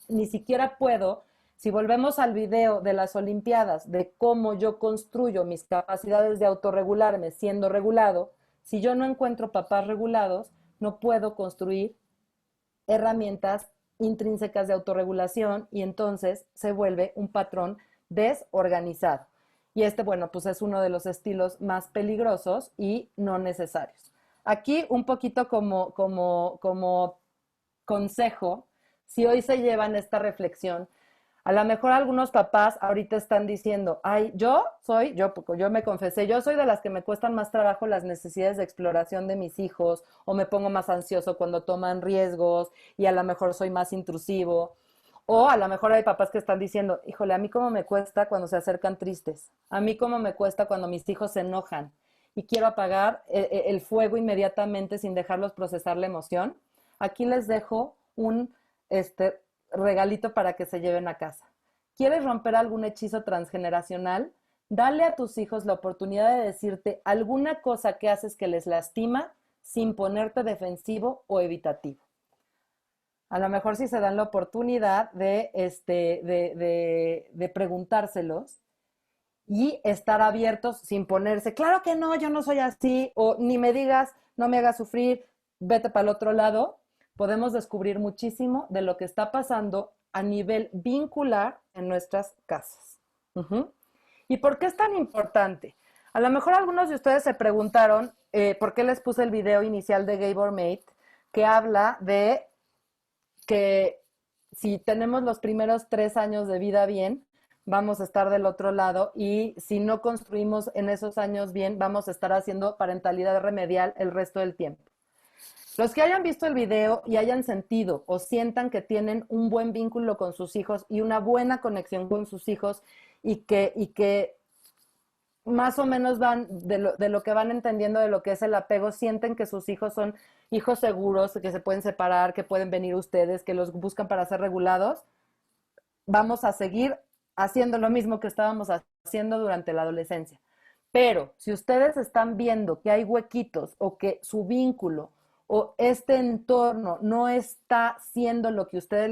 ni siquiera puedo, si volvemos al video de las Olimpiadas, de cómo yo construyo mis capacidades de autorregularme siendo regulado, si yo no encuentro papás regulados, no puedo construir herramientas intrínsecas de autorregulación y entonces se vuelve un patrón desorganizado. Y bueno, pues es uno de los estilos más peligrosos y no necesarios. Aquí un poquito como consejo, si hoy se llevan esta reflexión, a lo mejor algunos papás ahorita están diciendo, ay, yo me confesé, yo soy de las que me cuestan más trabajo las necesidades de exploración de mis hijos, o me pongo más ansioso cuando toman riesgos, y a lo mejor soy más intrusivo. O a lo mejor hay papás que están diciendo, híjole, a mí cómo me cuesta cuando se acercan tristes, a mí cómo me cuesta cuando mis hijos se enojan, y quiero apagar el fuego inmediatamente sin dejarlos procesar la emoción. Aquí les dejo un regalito para que se lleven a casa. ¿Quieres romper algún hechizo transgeneracional? Dale a tus hijos la oportunidad de decirte alguna cosa que haces que les lastima sin ponerte defensivo o evitativo. A lo mejor si se dan la oportunidad de preguntárselos y estar abiertos sin ponerse, claro que no, yo no soy así, o ni me digas, no me hagas sufrir, vete para el otro lado. Podemos descubrir muchísimo de lo que está pasando a nivel vincular en nuestras casas. ¿Y por qué es tan importante? A lo mejor algunos de ustedes se preguntaron por qué les puse el video inicial de Gabor Mate, que habla de que si tenemos los primeros 3 años de vida bien, vamos a estar del otro lado, y si no construimos en esos años bien, vamos a estar haciendo parentalidad remedial el resto del tiempo. Los que hayan visto el video y hayan sentido o sientan que tienen un buen vínculo con sus hijos y una buena conexión con sus hijos, y que más o menos van de lo que van entendiendo de lo que es el apego, sienten que sus hijos son hijos seguros, que se pueden separar, que pueden venir ustedes, que los buscan para ser regulados, vamos a seguir haciendo lo mismo que estábamos haciendo durante la adolescencia. Pero si ustedes están viendo que hay huequitos, o que su vínculo o este entorno no está siendo lo que a ustedes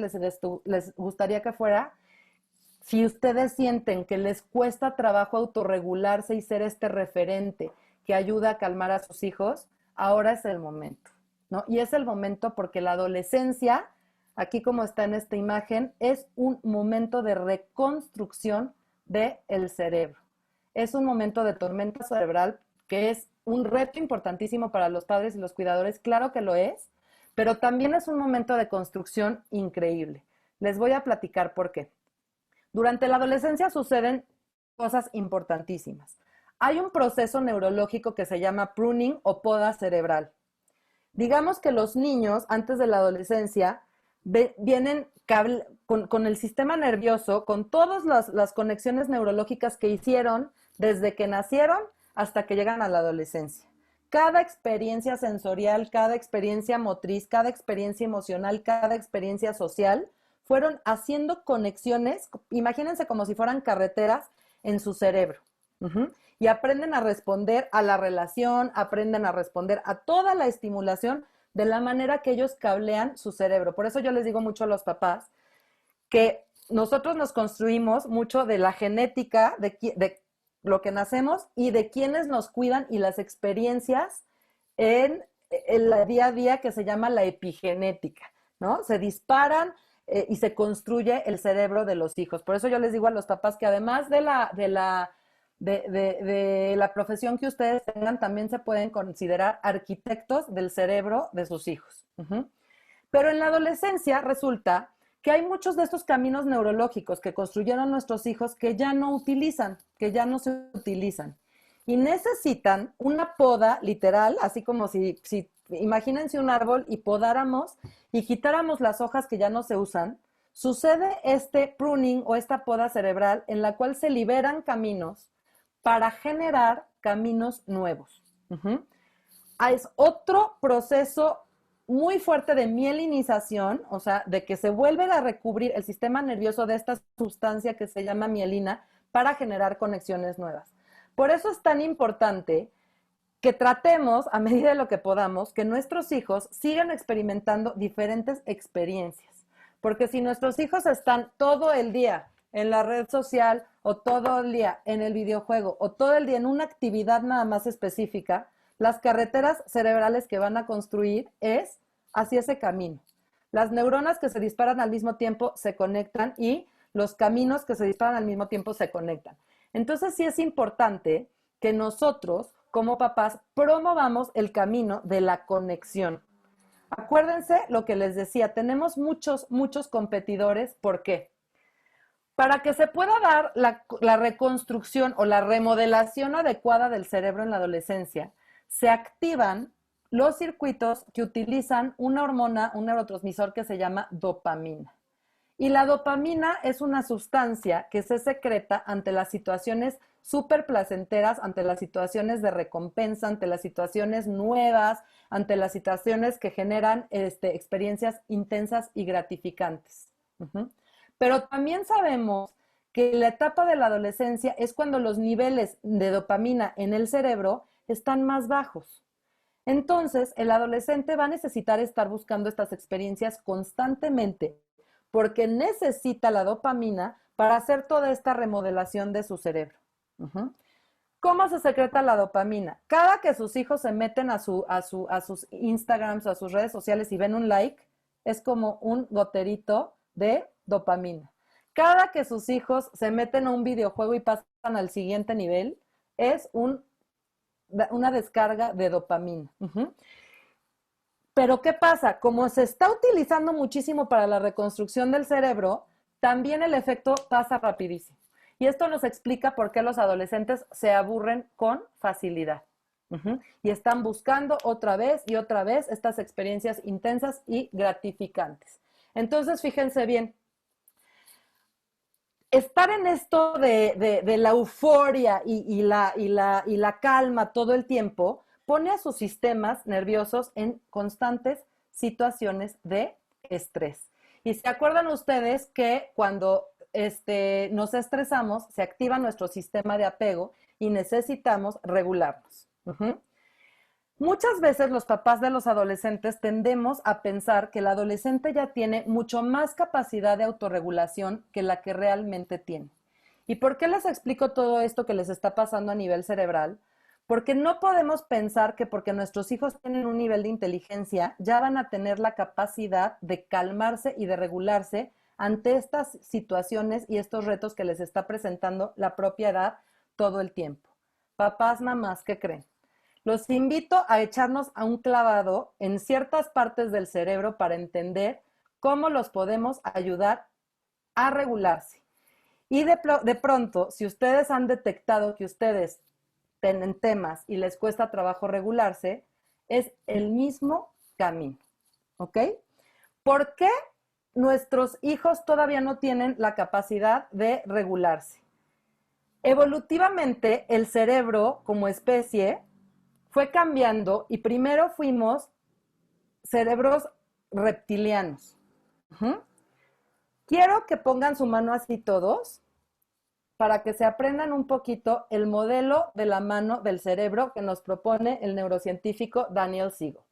les gustaría que fuera, si ustedes sienten que les cuesta trabajo autorregularse y ser este referente que ayuda a calmar a sus hijos, ahora es el momento, ¿no? Y es el momento porque la adolescencia, aquí como está en esta imagen, es un momento de reconstrucción del cerebro. Es un momento de tormenta cerebral que es un reto importantísimo para los padres y los cuidadores, claro que lo es, pero también es un momento de construcción increíble. Les voy a platicar por qué. Durante la adolescencia suceden cosas importantísimas. Hay un proceso neurológico que se llama pruning o poda cerebral. Digamos que los niños antes de la adolescencia vienen con el sistema nervioso, con todas las conexiones neurológicas que hicieron desde que nacieron hasta que llegan a la adolescencia. Cada experiencia sensorial, cada experiencia motriz, cada experiencia emocional, cada experiencia social, fueron haciendo conexiones, imagínense como si fueran carreteras en su cerebro. Y aprenden a responder a la relación, aprenden a responder a toda la estimulación de la manera que ellos cablean su cerebro. Por eso yo les digo mucho a los papás que nosotros nos construimos mucho de la genética, de lo que nacemos y de quienes nos cuidan y las experiencias en el día a día, que se llama la epigenética, ¿no? Se disparan y se construye el cerebro de los hijos. Por eso yo les digo a los papás que además de la profesión que ustedes tengan, también se pueden considerar arquitectos del cerebro de sus hijos. Pero en la adolescencia resulta que hay muchos de estos caminos neurológicos que construyeron nuestros hijos que ya no utilizan, que ya no se utilizan. Y necesitan una poda literal, así como si imagínense un árbol y podáramos y quitáramos las hojas que ya no se usan. Sucede este pruning o esta poda cerebral en la cual se liberan caminos para generar caminos nuevos. Es otro proceso muy fuerte de mielinización, o sea, de que se vuelve a recubrir el sistema nervioso de esta sustancia que se llama mielina para generar conexiones nuevas. Por eso es tan importante que tratemos, a medida de lo que podamos, que nuestros hijos sigan experimentando diferentes experiencias. Porque si nuestros hijos están todo el día en la red social, o todo el día en el videojuego, o todo el día en una actividad nada más específica, las carreteras cerebrales que van a construir es hacia ese camino. Las neuronas que se disparan al mismo tiempo se conectan y los caminos que se disparan al mismo tiempo se conectan. Entonces sí es importante que nosotros, como papás, promovamos el camino de la conexión. Acuérdense lo que les decía, tenemos muchos competidores. ¿Por qué? Para que se pueda dar la reconstrucción o la remodelación adecuada del cerebro en la adolescencia, se activan los circuitos que utilizan una hormona, un neurotransmisor que se llama dopamina. Y la dopamina es una sustancia que se secreta ante las situaciones súper placenteras, ante las situaciones de recompensa, ante las situaciones nuevas, ante las situaciones que generan experiencias intensas y gratificantes. Pero también sabemos que la etapa de la adolescencia es cuando los niveles de dopamina en el cerebro están más bajos. Entonces, el adolescente va a necesitar estar buscando estas experiencias constantemente porque necesita la dopamina para hacer toda esta remodelación de su cerebro. ¿Cómo se secreta la dopamina? Cada que sus hijos se meten a sus Instagrams o a sus redes sociales y ven un like, es como un goterito de dopamina. Cada que sus hijos se meten a un videojuego y pasan al siguiente nivel, es una descarga de dopamina. Pero ¿qué pasa? Como se está utilizando muchísimo para la reconstrucción del cerebro, también el efecto pasa rapidísimo. Y esto nos explica por qué los adolescentes se aburren con facilidad. Y están buscando otra vez y otra vez estas experiencias intensas y gratificantes. Entonces, fíjense bien, estar en esto de la euforia y la calma todo el tiempo pone a sus sistemas nerviosos en constantes situaciones de estrés. Y se acuerdan ustedes que cuando nos estresamos, se activa nuestro sistema de apego y necesitamos regularnos. Muchas veces los papás de los adolescentes tendemos a pensar que el adolescente ya tiene mucho más capacidad de autorregulación que la que realmente tiene. ¿Y por qué les explico todo esto que les está pasando a nivel cerebral? Porque no podemos pensar que porque nuestros hijos tienen un nivel de inteligencia, ya van a tener la capacidad de calmarse y de regularse ante estas situaciones y estos retos que les está presentando la propia edad todo el tiempo. Papás, mamás, ¿qué creen? Los invito a echarnos a un clavado en ciertas partes del cerebro para entender cómo los podemos ayudar a regularse. Y de pronto, si ustedes han detectado que ustedes tienen temas y les cuesta trabajo regularse, es el mismo camino, ¿ok? ¿Por qué nuestros hijos todavía no tienen la capacidad de regularse? Evolutivamente, el cerebro como especie fue cambiando y primero fuimos cerebros reptilianos. Quiero que pongan su mano así todos para que se aprendan un poquito el modelo de la mano del cerebro que nos propone el neurocientífico Daniel Siegel.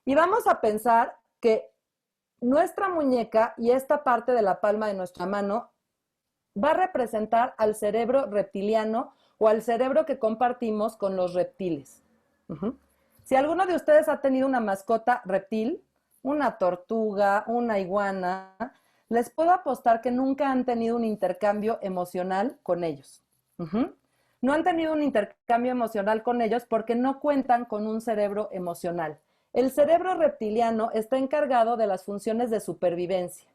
Y vamos a pensar que nuestra muñeca y esta parte de la palma de nuestra mano va a representar al cerebro reptiliano o al cerebro que compartimos con los reptiles. Si alguno de ustedes ha tenido una mascota reptil, una tortuga, una iguana, les puedo apostar que nunca han tenido un intercambio emocional con ellos. No han tenido un intercambio emocional con ellos porque no cuentan con un cerebro emocional. El cerebro reptiliano está encargado de las funciones de supervivencia.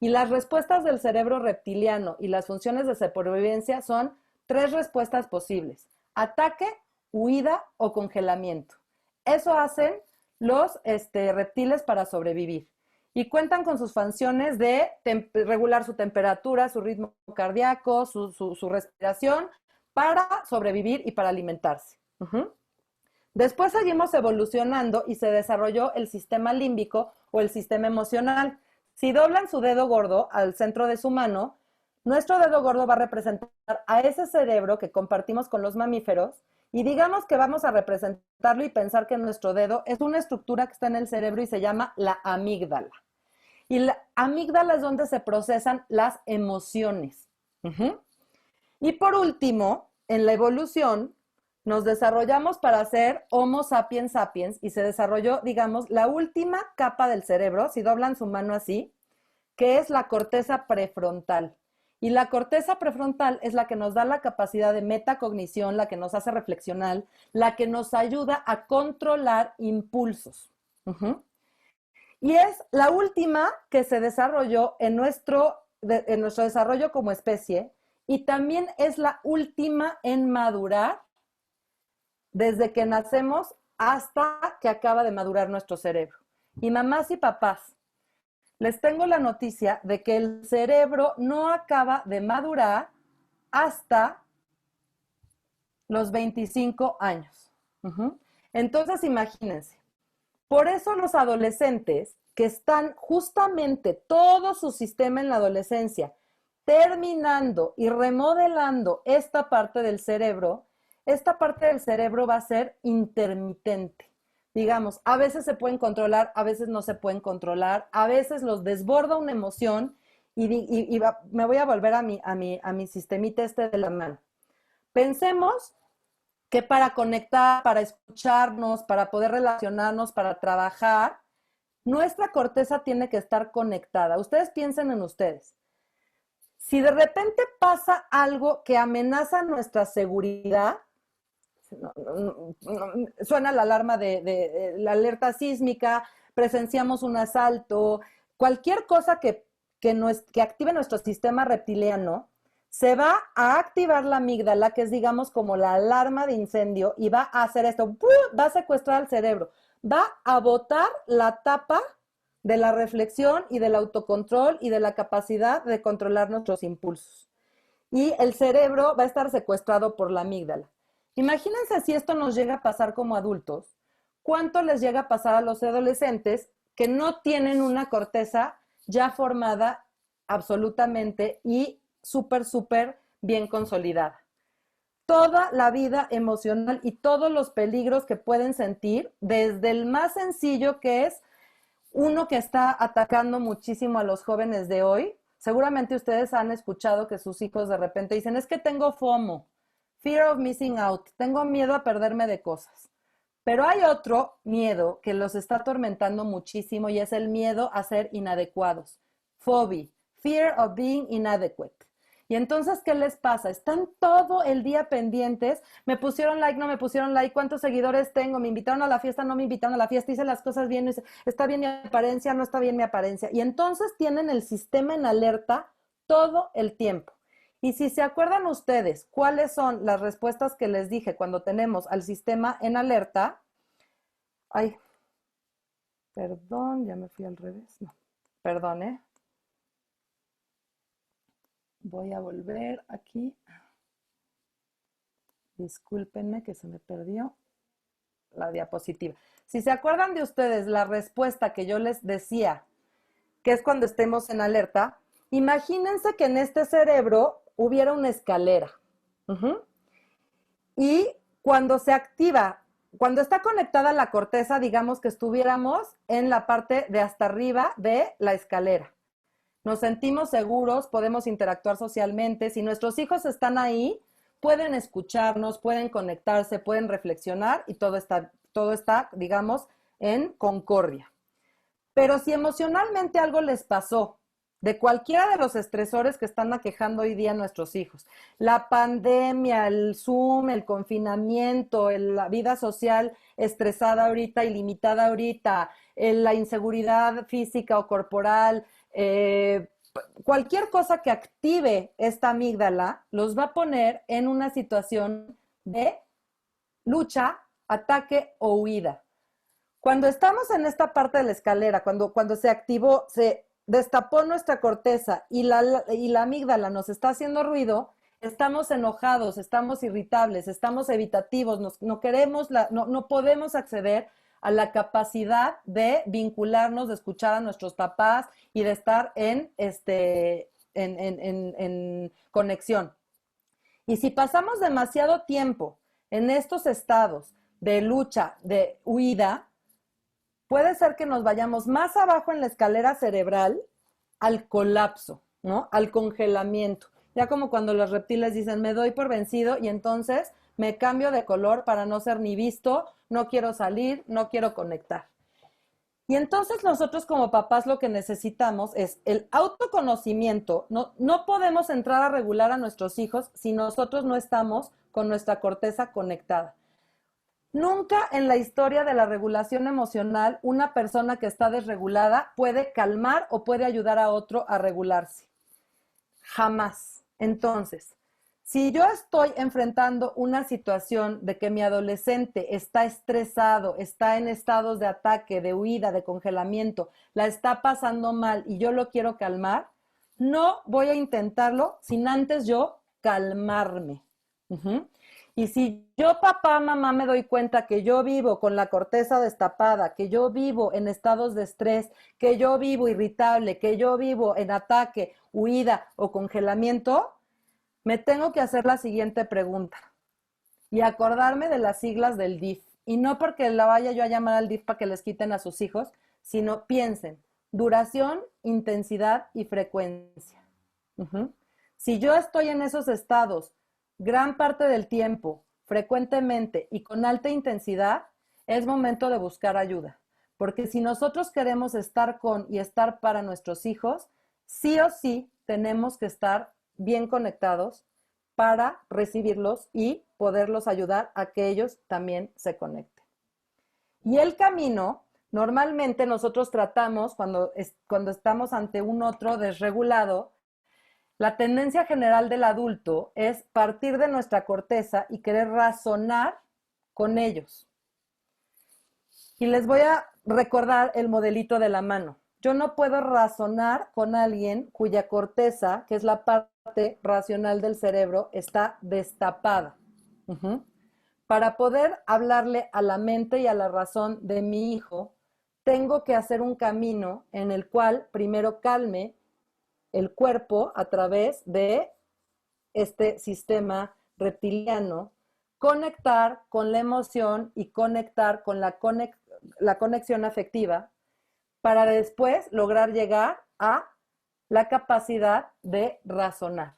Y las respuestas del cerebro reptiliano y las funciones de supervivencia son 3 respuestas posibles: ataque, huida o congelamiento. Eso hacen los reptiles para sobrevivir. Y cuentan con sus funciones de regular su temperatura, su ritmo cardíaco, su respiración para sobrevivir y para alimentarse. Después seguimos evolucionando y se desarrolló el sistema límbico o el sistema emocional. Si doblan su dedo gordo al centro de su mano, nuestro dedo gordo va a representar a ese cerebro que compartimos con los mamíferos y digamos que vamos a representarlo y pensar que nuestro dedo es una estructura que está en el cerebro y se llama la amígdala. Y la amígdala es donde se procesan las emociones. Y por último, en la evolución, nos desarrollamos para ser Homo sapiens sapiens y se desarrolló, digamos, la última capa del cerebro, si doblan su mano así, que es la corteza prefrontal. Y la corteza prefrontal es la que nos da la capacidad de metacognición, la que nos hace reflexionar, la que nos ayuda a controlar impulsos. Y es la última que se desarrolló en nuestro desarrollo como especie, y también es la última en madurar desde que nacemos hasta que acaba de madurar nuestro cerebro. Y mamás y papás, les tengo la noticia de que el cerebro no acaba de madurar hasta los 25 años. Entonces, imagínense. Por eso los adolescentes que están justamente todo su sistema en la adolescencia terminando y remodelando esta parte del cerebro va a ser intermitente. Digamos, a veces se pueden controlar, a veces no se pueden controlar, a veces los desborda una emoción y me voy a volver a mi sistemita de la mano. Pensemos que para conectar, para escucharnos, para poder relacionarnos, para trabajar, nuestra corteza tiene que estar conectada. Ustedes piensen en ustedes. Si de repente pasa algo que amenaza nuestra seguridad, suena la alarma de la alerta sísmica, presenciamos un asalto, cualquier cosa que active nuestro sistema reptiliano, se va a activar la amígdala, que es, digamos, como la alarma de incendio, y va a hacer esto, va a secuestrar al cerebro, va a botar la tapa de la reflexión y del autocontrol y de la capacidad de controlar nuestros impulsos. Y el cerebro va a estar secuestrado por la amígdala. Imagínense si esto nos llega a pasar como adultos, ¿cuánto les llega a pasar a los adolescentes que no tienen una corteza ya formada absolutamente y súper bien consolidada? Toda la vida emocional y todos los peligros que pueden sentir, desde el más sencillo, que es uno que está atacando muchísimo a los jóvenes de hoy. Seguramente ustedes han escuchado que sus hijos de repente dicen, es que tengo FOMO, Fear of Missing Out, tengo miedo a perderme de cosas. Pero hay otro miedo que los está atormentando muchísimo y es el miedo a ser inadecuados. Phobia, Fear of Being Inadequate. Y entonces, ¿qué les pasa? Están todo el día pendientes, me pusieron like, no me pusieron like, ¿cuántos seguidores tengo? ¿Me invitaron a la fiesta? No me invitaron a la fiesta, hice las cosas bien, está bien mi apariencia, no está bien mi apariencia. Y entonces tienen el sistema en alerta todo el tiempo. Y si se acuerdan ustedes cuáles son las respuestas que les dije cuando tenemos al sistema en alerta, ay, perdón, ya me fui al revés, no, perdón, voy a volver aquí. Discúlpenme que se me perdió la diapositiva. Si se acuerdan de ustedes la respuesta que yo les decía, que es cuando estemos en alerta, imagínense que en este cerebro hubiera una escalera. Y cuando se activa, cuando está conectada la corteza, digamos que estuviéramos en la parte de hasta arriba de la escalera. Nos sentimos seguros, podemos interactuar socialmente. Si nuestros hijos están ahí, pueden escucharnos, pueden conectarse, pueden reflexionar y todo está, digamos, en concordia. Pero si emocionalmente algo les pasó, de cualquiera de los estresores que están aquejando hoy día a nuestros hijos, la pandemia, el Zoom, el confinamiento, la vida social estresada ahorita y limitada ahorita, la inseguridad física o corporal, cualquier cosa que active esta amígdala los va a poner en una situación de lucha, ataque o huida. Cuando estamos en esta parte de la escalera, cuando se activó, se destapó nuestra corteza y la amígdala nos está haciendo ruido, estamos enojados, estamos irritables, estamos evitativos, no queremos, no podemos acceder a la capacidad de vincularnos, de escuchar a nuestros papás y de estar en conexión. Y si pasamos demasiado tiempo en estos estados de lucha, de huida, puede ser que nos vayamos más abajo en la escalera cerebral al colapso, ¿no? Al congelamiento. Ya como cuando los reptiles dicen, me doy por vencido y entonces me cambio de color para no ser ni visto, no quiero salir, no quiero conectar. Y entonces nosotros como papás lo que necesitamos es el autoconocimiento. No podemos entrar a regular a nuestros hijos si nosotros no estamos con nuestra corteza conectada. Nunca en la historia de la regulación emocional una persona que está desregulada puede calmar o puede ayudar a otro a regularse. Jamás. Entonces, si yo estoy enfrentando una situación de que mi adolescente está estresado, está en estados de ataque, de huida, de congelamiento, la está pasando mal y yo lo quiero calmar, no voy a intentarlo sin antes yo calmarme. Y si yo, papá, mamá, me doy cuenta que yo vivo con la corteza destapada, que yo vivo en estados de estrés, que yo vivo irritable, que yo vivo en ataque, huida o congelamiento, me tengo que hacer la siguiente pregunta y acordarme de las siglas del DIF. Y no porque la vaya yo a llamar al DIF para que les quiten a sus hijos, sino piensen, duración, intensidad y frecuencia. Si yo estoy en esos estados gran parte del tiempo, frecuentemente y con alta intensidad, es momento de buscar ayuda. Porque si nosotros queremos estar con y estar para nuestros hijos, sí o sí tenemos que estar bien conectados para recibirlos y poderlos ayudar a que ellos también se conecten. Y el camino, normalmente nosotros tratamos, cuando estamos ante un otro desregulado, la tendencia general del adulto es partir de nuestra corteza y querer razonar con ellos. Y les voy a recordar el modelito de la mano. Yo no puedo razonar con alguien cuya corteza, que es la parte racional del cerebro, está destapada. Para poder hablarle a la mente y a la razón de mi hijo, tengo que hacer un camino en el cual primero calme el cuerpo a través de este sistema reptiliano, conectar con la emoción y conectar con la conexión afectiva, para después lograr llegar a la capacidad de razonar.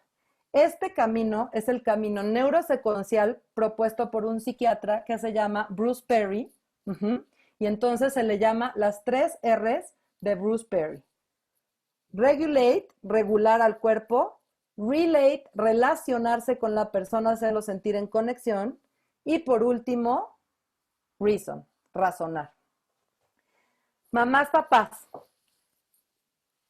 Este camino es el camino neurosecuencial propuesto por un psiquiatra que se llama Bruce Perry, y entonces se le llama las 3 R's de Bruce Perry. Regulate, regular al cuerpo; relate, relacionarse con la persona, hacerlo sentir en conexión; y por último, reason, razonar. Mamás, papás,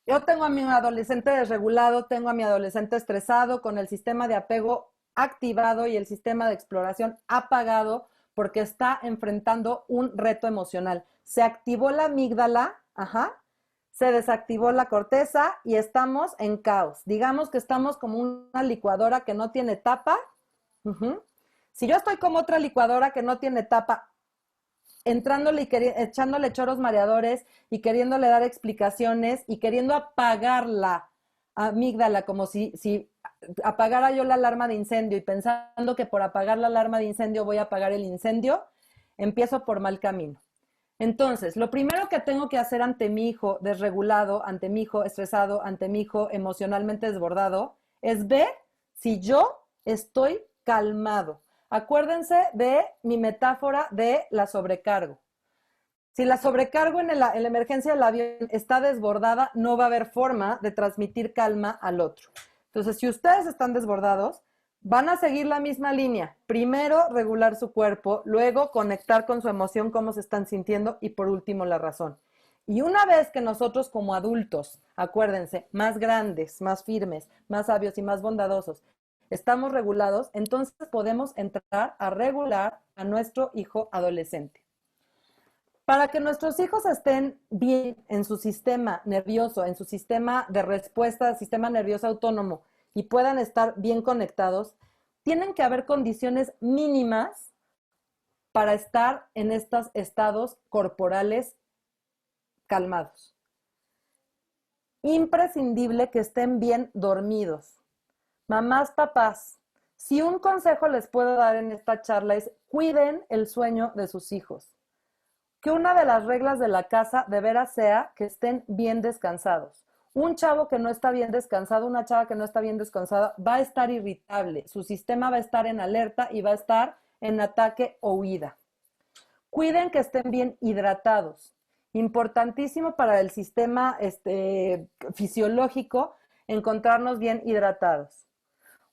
yo tengo a mi adolescente desregulado, tengo a mi adolescente estresado, con el sistema de apego activado y el sistema de exploración apagado porque está enfrentando un reto emocional. Se activó la amígdala, se desactivó la corteza y estamos en caos. Digamos que estamos como una licuadora que no tiene tapa. Si yo estoy como otra licuadora que no tiene tapa, entrándole y echándole choros mareadores y queriéndole dar explicaciones y queriendo apagar la amígdala, como si apagara yo la alarma de incendio y pensando que por apagar la alarma de incendio voy a apagar el incendio, empiezo por mal camino. Entonces, lo primero que tengo que hacer ante mi hijo desregulado, ante mi hijo estresado, ante mi hijo emocionalmente desbordado, es ver si yo estoy calmado. Acuérdense de mi metáfora de la sobrecargo. Si la sobrecargo en la emergencia del avión está desbordada, no va a haber forma de transmitir calma al otro. Entonces, si ustedes están desbordados, van a seguir la misma línea. Primero, regular su cuerpo, luego conectar con su emoción, cómo se están sintiendo, y por último, la razón. Y una vez que nosotros como adultos, acuérdense, más grandes, más firmes, más sabios y más bondadosos, estamos regulados, entonces podemos entrar a regular a nuestro hijo adolescente. Para que nuestros hijos estén bien en su sistema nervioso, en su sistema de respuesta, sistema nervioso autónomo, y puedan estar bien conectados, tienen que haber condiciones mínimas para estar en estos estados corporales calmados. Imprescindible que estén bien dormidos. Mamás, papás, si un consejo les puedo dar en esta charla es cuiden el sueño de sus hijos. Que una de las reglas de la casa de veras sea que estén bien descansados. Un chavo que no está bien descansado, una chava que no está bien descansada, va a estar irritable. Su sistema va a estar en alerta y va a estar en ataque o huida. Cuiden que estén bien hidratados. Importantísimo para el sistema fisiológico encontrarnos bien hidratados.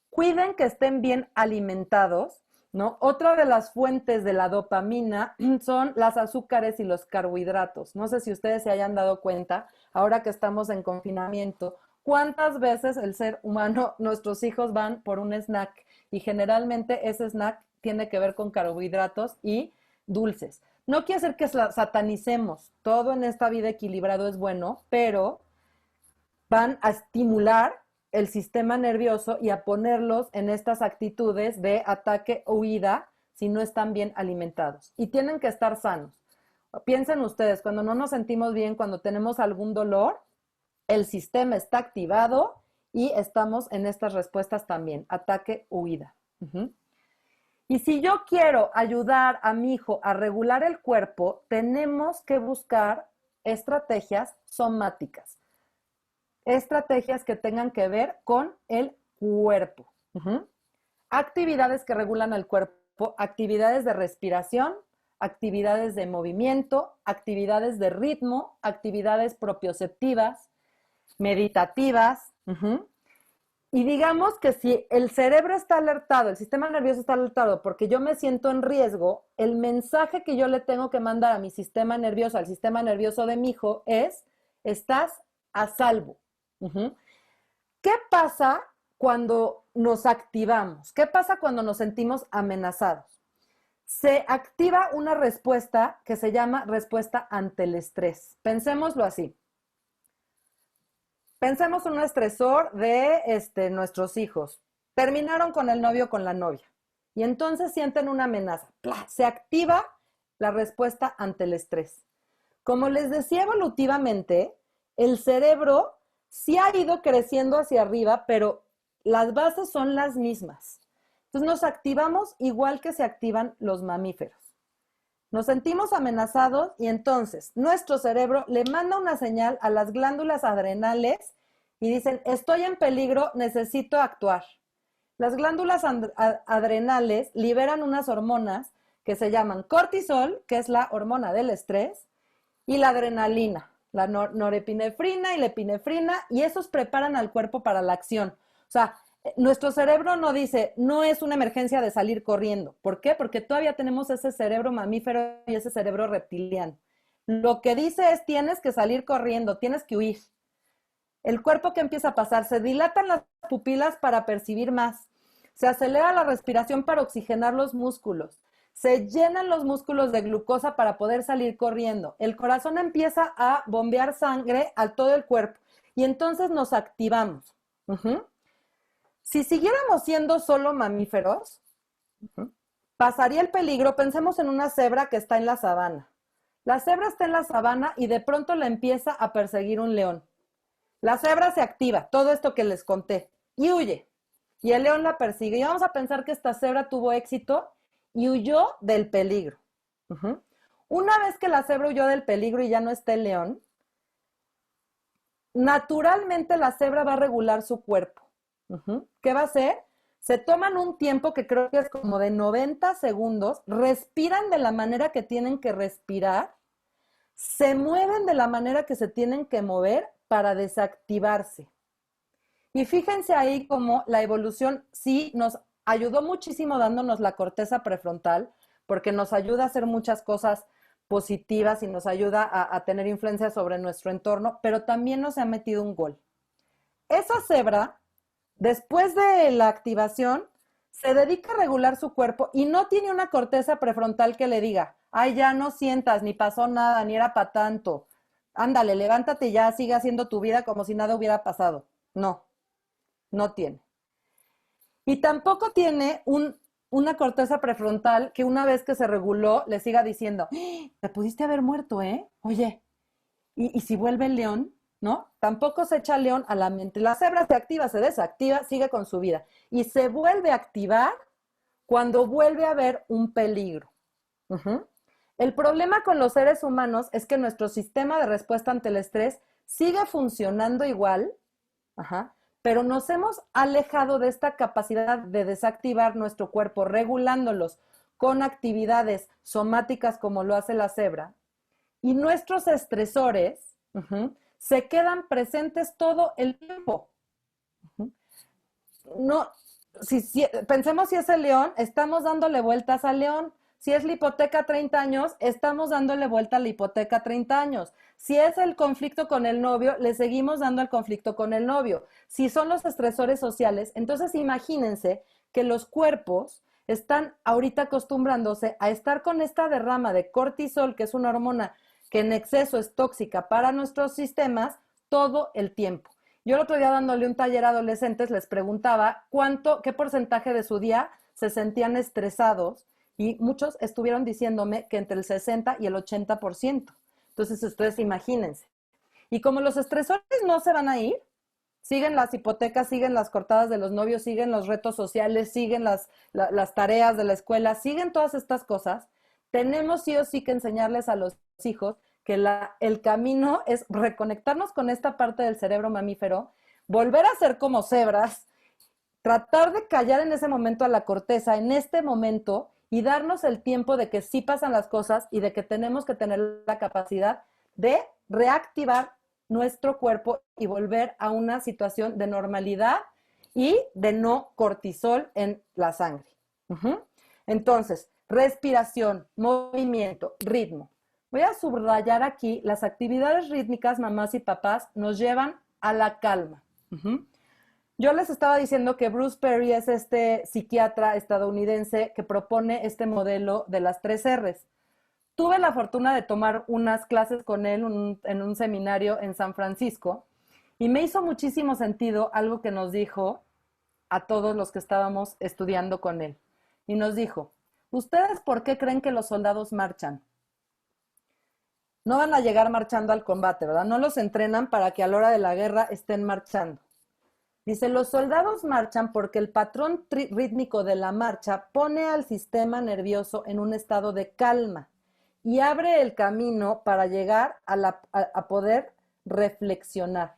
Cuiden que estén bien alimentados, ¿no? Otra de las fuentes de la dopamina son las azúcares y los carbohidratos. No sé si ustedes se hayan dado cuenta, ahora que estamos en confinamiento, cuántas veces el ser humano, nuestros hijos van por un snack y generalmente ese snack tiene que ver con carbohidratos y dulces. No quiere decir que satanicemos, todo en esta vida equilibrado es bueno, pero van a estimular el sistema nervioso y a ponerlos en estas actitudes de ataque o huida si no están bien alimentados. Y tienen que estar sanos. Piensen ustedes, cuando no nos sentimos bien, cuando tenemos algún dolor, el sistema está activado y estamos en estas respuestas también, ataque o huida. Y si yo quiero ayudar a mi hijo a regular el cuerpo, tenemos que buscar estrategias somáticas. Estrategias que tengan que ver con el cuerpo. Actividades que regulan el cuerpo, actividades de respiración, actividades de movimiento, actividades de ritmo, actividades propioceptivas, meditativas. Y digamos que si el cerebro está alertado, el sistema nervioso está alertado porque yo me siento en riesgo, el mensaje que yo le tengo que mandar a mi sistema nervioso, al sistema nervioso de mi hijo es, estás a salvo. ¿Qué pasa cuando nos activamos? ¿Qué pasa cuando nos sentimos amenazados? Se activa una respuesta que se llama respuesta ante el estrés. Pensémoslo así. Pensemos en un estresor de nuestros hijos. Terminaron con el novio o con la novia y entonces sienten una amenaza. ¡Plah! Se activa la respuesta ante el estrés. Como les decía, evolutivamente, el cerebro sí ha ido creciendo hacia arriba, pero las bases son las mismas. Entonces nos activamos igual que se activan los mamíferos. Nos sentimos amenazados y entonces nuestro cerebro le manda una señal a las glándulas adrenales y dicen, estoy en peligro, necesito actuar. Las glándulas adrenales liberan unas hormonas que se llaman cortisol, que es la hormona del estrés, y la adrenalina, la norepinefrina y la epinefrina, y esos preparan al cuerpo para la acción. O sea, nuestro cerebro no dice, no es una emergencia de salir corriendo. ¿Por qué? Porque todavía tenemos ese cerebro mamífero y ese cerebro reptiliano. Lo que dice es, tienes que salir corriendo, tienes que huir. El cuerpo, ¿qué empieza a pasar? Se dilatan las pupilas para percibir más. Se acelera la respiración para oxigenar los músculos. Se llenan los músculos de glucosa para poder salir corriendo. El corazón empieza a bombear sangre a todo el cuerpo y entonces nos activamos. Si siguiéramos siendo solo mamíferos, pasaría el peligro. Pensemos en una cebra que está en la sabana. La cebra está en la sabana y de pronto la empieza a perseguir un león. La cebra se activa, todo esto que les conté, y huye. Y el león la persigue. Y vamos a pensar que esta cebra tuvo éxito y huyó del peligro. Una vez que la cebra huyó del peligro y ya no está el león, naturalmente la cebra va a regular su cuerpo. ¿Qué va a hacer? Se toman un tiempo que creo que es como de 90 segundos, respiran de la manera que tienen que respirar, se mueven de la manera que se tienen que mover para desactivarse. Y fíjense ahí cómo la evolución sí nos ayudó muchísimo dándonos la corteza prefrontal, porque nos ayuda a hacer muchas cosas positivas y nos ayuda a tener influencia sobre nuestro entorno, pero también nos ha metido un gol. Esa cebra, después de la activación, se dedica a regular su cuerpo y no tiene una corteza prefrontal que le diga, ay, ya no sientas, ni pasó nada, ni era para tanto. Ándale, levántate ya, sigue haciendo tu vida como si nada hubiera pasado. No, no tiene. Y tampoco tiene una corteza prefrontal que una vez que se reguló le siga diciendo, te pudiste haber muerto, ¿eh? Oye, ¿y si vuelve el león? ¿No? Tampoco se echa el león a la mente. La cebra se activa, se desactiva, sigue con su vida. Y se vuelve a activar cuando vuelve a haber un peligro. El problema con los seres humanos es que nuestro sistema de respuesta ante el estrés sigue funcionando igual, pero nos hemos alejado de esta capacidad de desactivar nuestro cuerpo, regulándolos con actividades somáticas como lo hace la cebra. Y nuestros estresores se quedan presentes todo el tiempo. No, pensemos si es el león, estamos dándole vueltas al león. Si es la hipoteca 30 años, estamos dándole vuelta a la hipoteca 30 años. Si es el conflicto con el novio, le seguimos dando el conflicto con el novio. Si son los estresores sociales, entonces imagínense que los cuerpos están ahorita acostumbrándose a estar con esta derrama de cortisol, que es una hormona que en exceso es tóxica para nuestros sistemas, todo el tiempo. Yo el otro día dándole un taller a adolescentes les preguntaba qué porcentaje de su día se sentían estresados y muchos estuvieron diciéndome que entre el 60 y el 80%. Entonces ustedes imagínense. Y como los estresores no se van a ir, siguen las hipotecas, siguen las cortadas de los novios, siguen los retos sociales, siguen las tareas de la escuela, siguen todas estas cosas, tenemos sí o sí que enseñarles a los hijos que el camino es reconectarnos con esta parte del cerebro mamífero, volver a ser como cebras, tratar de callar en ese momento a la corteza, en este momento, y darnos el tiempo de que sí pasan las cosas y de que tenemos que tener la capacidad de reactivar nuestro cuerpo y volver a una situación de normalidad y de no cortisol en la sangre. Entonces, respiración, movimiento, ritmo. Voy a subrayar aquí, las actividades rítmicas, mamás y papás, nos llevan a la calma. Yo les estaba diciendo que Bruce Perry es este psiquiatra estadounidense que propone este modelo de las 3 R's. Tuve la fortuna de tomar unas clases con él en un seminario en San Francisco y me hizo muchísimo sentido algo que nos dijo a todos los que estábamos estudiando con él. Y nos dijo, ¿ustedes por qué creen que los soldados marchan? No van a llegar marchando al combate, ¿verdad? No los entrenan para que a la hora de la guerra estén marchando. Dice, los soldados marchan porque el patrón rítmico de la marcha pone al sistema nervioso en un estado de calma y abre el camino para llegar a poder reflexionar.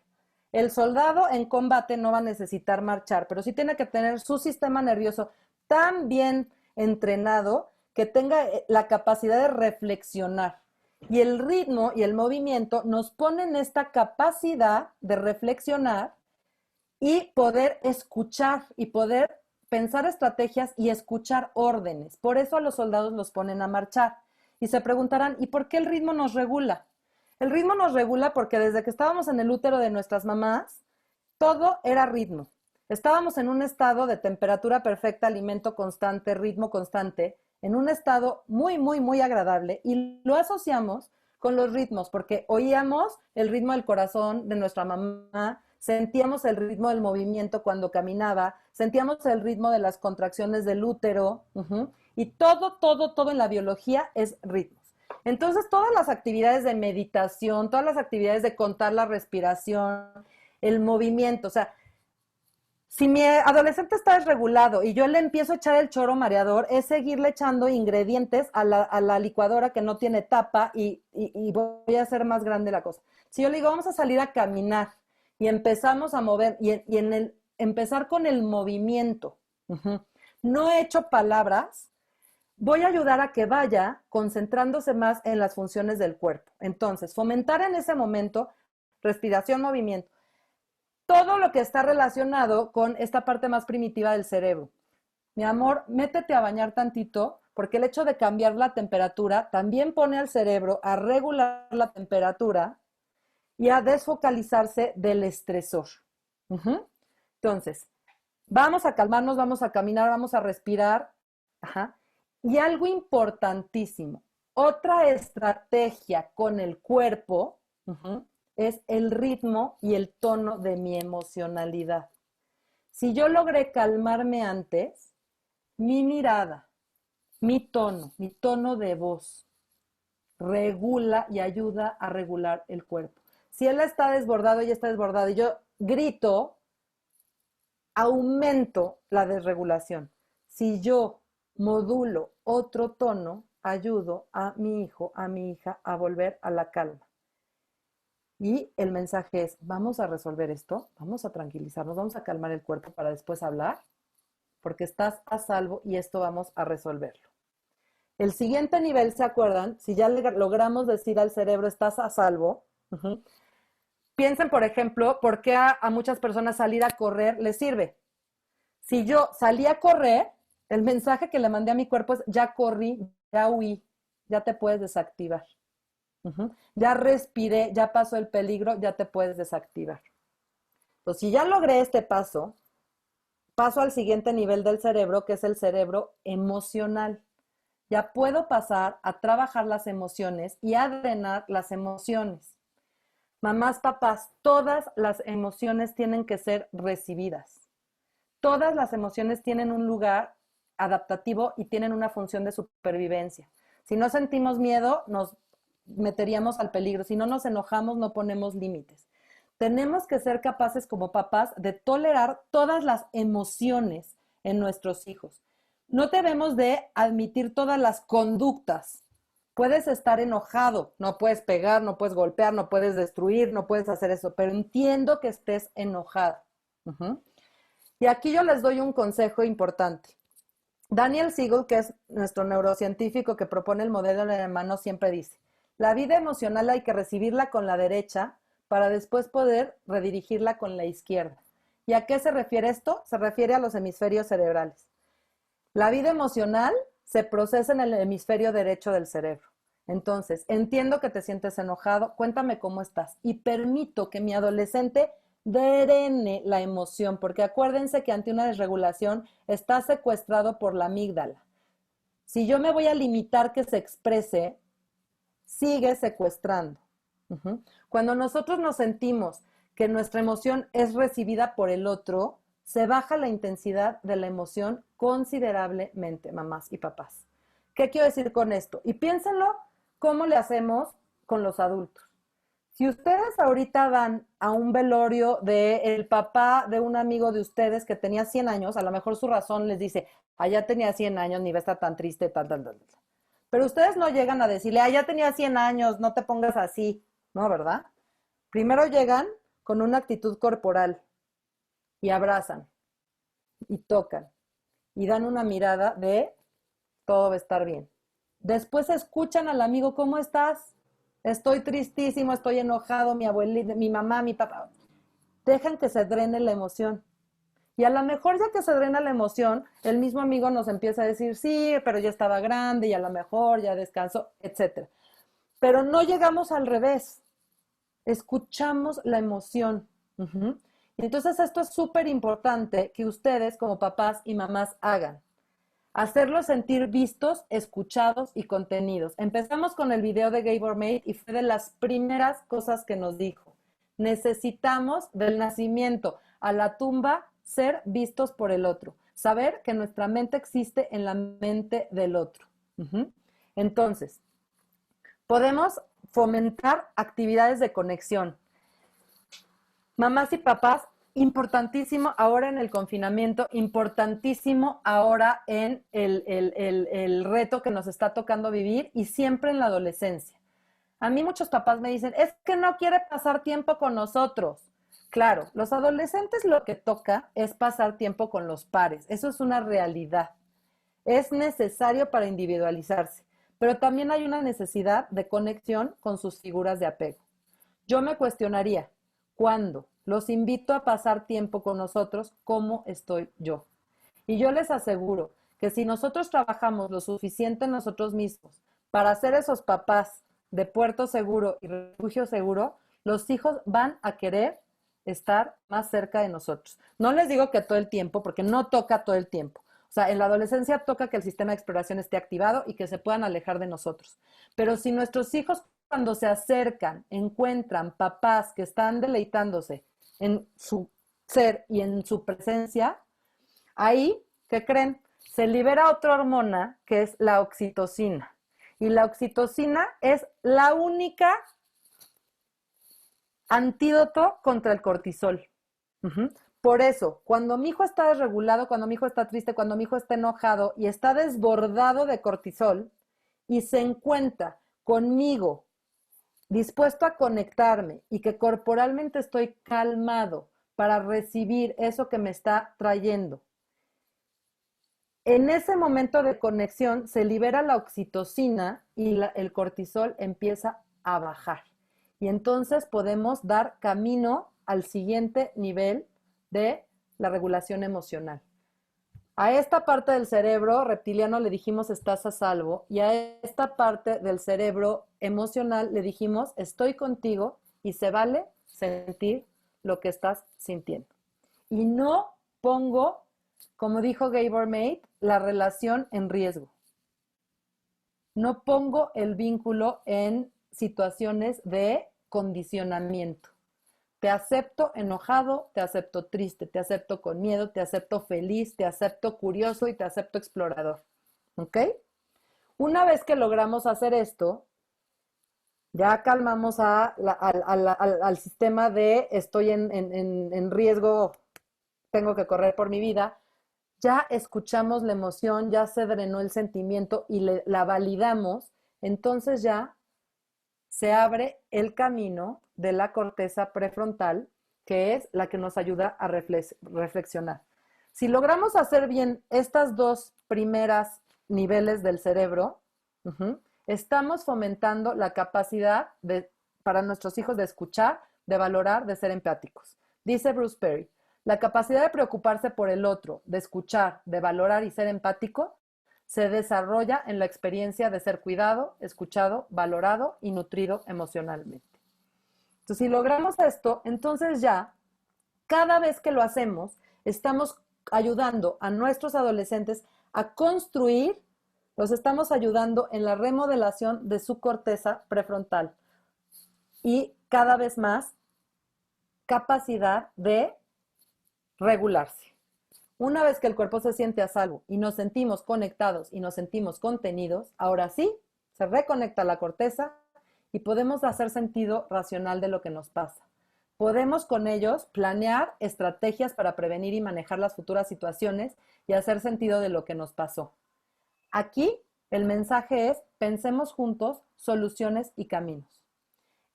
El soldado en combate no va a necesitar marchar, pero sí tiene que tener su sistema nervioso tan bien entrenado que tenga la capacidad de reflexionar. Y el ritmo y el movimiento nos ponen esta capacidad de reflexionar y poder escuchar y poder pensar estrategias y escuchar órdenes. Por eso a los soldados los ponen a marchar. Y se preguntarán, ¿y por qué el ritmo nos regula? El ritmo nos regula porque desde que estábamos en el útero de nuestras mamás, todo era ritmo. Estábamos en un estado de temperatura perfecta, alimento constante, ritmo constante, en un estado muy, muy, muy agradable y lo asociamos con los ritmos porque oíamos el ritmo del corazón de nuestra mamá, sentíamos el ritmo del movimiento cuando caminaba, sentíamos el ritmo de las contracciones del útero, y todo en la biología es ritmos. Entonces, todas las actividades de meditación, todas las actividades de contar la respiración, el movimiento, o sea, si mi adolescente está desregulado y yo le empiezo a echar el choro mareador, es seguirle echando ingredientes a la licuadora que no tiene tapa y voy a hacer más grande la cosa. Si yo le digo, vamos a salir a caminar, y empezamos a mover, y empezar con el movimiento. No he hecho palabras, voy a ayudar a que vaya concentrándose más en las funciones del cuerpo. Entonces, fomentar en ese momento respiración, movimiento. Todo lo que está relacionado con esta parte más primitiva del cerebro. Mi amor, métete a bañar tantito, porque el hecho de cambiar la temperatura también pone al cerebro a regular la temperatura y a desfocalizarse del estresor. Entonces, vamos a calmarnos, vamos a caminar, vamos a respirar. Y algo importantísimo, otra estrategia con el cuerpo es el ritmo y el tono de mi emocionalidad. Si yo logré calmarme antes, mi mirada, mi tono de voz, regula y ayuda a regular el cuerpo. Si él está desbordado, ella está desbordada y yo grito, aumento la desregulación. Si yo modulo otro tono, ayudo a mi hijo, a mi hija a volver a la calma. Y el mensaje es, vamos a resolver esto, vamos a tranquilizarnos, vamos a calmar el cuerpo para después hablar, porque estás a salvo y esto vamos a resolverlo. El siguiente nivel, ¿se acuerdan? Si ya logramos decir al cerebro, estás a salvo, piensen, por ejemplo, por qué a muchas personas salir a correr les sirve. Si yo salí a correr, el mensaje que le mandé a mi cuerpo es, ya corrí, ya huí, ya te puedes desactivar. Ya respiré, ya pasó el peligro, ya te puedes desactivar. Entonces, si ya logré este paso, paso al siguiente nivel del cerebro, que es el cerebro emocional. Ya puedo pasar a trabajar las emociones y a drenar las emociones. Mamás, papás, todas las emociones tienen que ser recibidas. Todas las emociones tienen un lugar adaptativo y tienen una función de supervivencia. Si no sentimos miedo, nos meteríamos al peligro. Si no nos enojamos, no ponemos límites. Tenemos que ser capaces como papás de tolerar todas las emociones en nuestros hijos. No debemos de admitir todas las conductas. Puedes estar enojado, no puedes pegar, no puedes golpear, no puedes destruir, no puedes hacer eso, pero entiendo que estés enojado. Y aquí yo les doy un consejo importante. Daniel Siegel, que es nuestro neurocientífico que propone el modelo alemán, siempre dice, la vida emocional hay que recibirla con la derecha para después poder redirigirla con la izquierda. ¿Y a qué se refiere esto? Se refiere a los hemisferios cerebrales. La vida emocional se procesa en el hemisferio derecho del cerebro. Entonces, entiendo que te sientes enojado, cuéntame cómo estás y permito que mi adolescente drene la emoción, porque acuérdense que ante una desregulación está secuestrado por la amígdala. Si yo me voy a limitar que se exprese, sigue secuestrando. Cuando nosotros nos sentimos que nuestra emoción es recibida por el otro, se baja la intensidad de la emoción considerablemente, mamás y papás. ¿Qué quiero decir con esto? Y piénsenlo, ¿cómo le hacemos con los adultos? Si ustedes ahorita van a un velorio del papá de un amigo de ustedes que tenía 100 años, a lo mejor su razón les dice, ya tenía 100 años, ni va a estar tan triste, tal. Pero ustedes no llegan a decirle, ya tenía 100 años, no te pongas así, ¿no? ¿Verdad? Primero llegan con una actitud corporal y abrazan y tocan y dan una mirada de todo va a estar bien. Después escuchan al amigo, ¿cómo estás? Estoy tristísimo, estoy enojado, mi abuelita, mi mamá, mi papá. Dejan que se drene la emoción. Y a lo mejor ya que se drena la emoción, el mismo amigo nos empieza a decir, sí, pero ya estaba grande y a lo mejor ya descansó, etc. Pero no llegamos al revés. Escuchamos la emoción. Entonces esto es súper importante que ustedes como papás y mamás hagan. Hacerlos sentir vistos, escuchados y contenidos. Empezamos con el video de Gabor Mate y fue de las primeras cosas que nos dijo. Necesitamos del nacimiento a la tumba ser vistos por el otro. Saber que nuestra mente existe en la mente del otro. Entonces, podemos fomentar actividades de conexión. Mamás y papás, importantísimo ahora en el confinamiento, importantísimo ahora en el reto que nos está tocando vivir y siempre en la adolescencia. A mí muchos papás me dicen, es que no quiere pasar tiempo con nosotros. Claro, los adolescentes lo que toca es pasar tiempo con los pares. Eso es una realidad. Es necesario para individualizarse, pero también hay una necesidad de conexión con sus figuras de apego. Yo me cuestionaría, ¿cuándo los invito a pasar tiempo con nosotros? ¿Cómo estoy yo? Y yo les aseguro que si nosotros trabajamos lo suficiente en nosotros mismos para ser esos papás de puerto seguro y refugio seguro, los hijos van a querer estar más cerca de nosotros. No les digo que todo el tiempo, porque no toca todo el tiempo. O sea, en la adolescencia toca que el sistema de exploración esté activado y que se puedan alejar de nosotros. Pero si nuestros hijos, cuando se acercan, encuentran papás que están deleitándose en su ser y en su presencia, ahí, ¿qué creen? Se libera otra hormona que es la oxitocina. Y la oxitocina es la única antídoto contra el cortisol. Por eso, cuando mi hijo está desregulado, cuando mi hijo está triste, cuando mi hijo está enojado y está desbordado de cortisol y se encuentra conmigo dispuesto a conectarme y que corporalmente estoy calmado para recibir eso que me está trayendo, En ese momento de conexión se libera la oxitocina y el cortisol empieza a bajar. Y entonces podemos dar camino al siguiente nivel de la regulación emocional. A esta parte del cerebro reptiliano le dijimos estás a salvo, y a esta parte del cerebro emocional le dijimos estoy contigo y se vale sentir lo que estás sintiendo. Y no pongo, como dijo Gabor Mate, la relación en riesgo. No pongo el vínculo en situaciones de condicionamiento. Te acepto enojado, te acepto triste, te acepto con miedo, te acepto feliz, te acepto curioso y te acepto explorador. ¿Ok? Una vez que logramos hacer esto, ya calmamos al sistema de estoy en riesgo, tengo que correr por mi vida. Ya escuchamos la emoción, ya se drenó el sentimiento y la validamos, entonces ya se abre el camino de la corteza prefrontal, que es la que nos ayuda a reflexionar. Si logramos hacer bien estas dos primeras niveles del cerebro, estamos fomentando la capacidad para nuestros hijos de escuchar, de valorar, de ser empáticos. Dice Bruce Perry, la capacidad de preocuparse por el otro, de escuchar, de valorar y ser empático, se desarrolla en la experiencia de ser cuidado, escuchado, valorado y nutrido emocionalmente. Entonces, si logramos esto, entonces ya, cada vez que lo hacemos, estamos ayudando a nuestros adolescentes a construir, los estamos ayudando en la remodelación de su corteza prefrontal y cada vez más capacidad de regularse. Una vez que el cuerpo se siente a salvo y nos sentimos conectados y nos sentimos contenidos, ahora sí, se reconecta la corteza y podemos hacer sentido racional de lo que nos pasa. Podemos con ellos planear estrategias para prevenir y manejar las futuras situaciones y hacer sentido de lo que nos pasó. Aquí el mensaje es, pensemos juntos soluciones y caminos.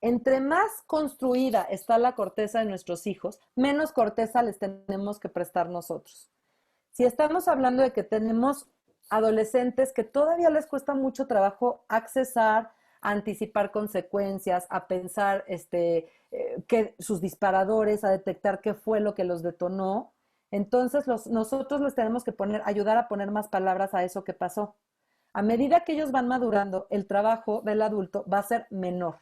Entre más construida está la corteza de nuestros hijos, menos corteza les tenemos que prestar nosotros. Si estamos hablando de que tenemos adolescentes que todavía les cuesta mucho trabajo accesar, a anticipar consecuencias, a pensar que sus disparadores, a detectar qué fue lo que los detonó, entonces nosotros les tenemos que ayudar a poner más palabras a eso que pasó. A medida que ellos van madurando, el trabajo del adulto va a ser menor.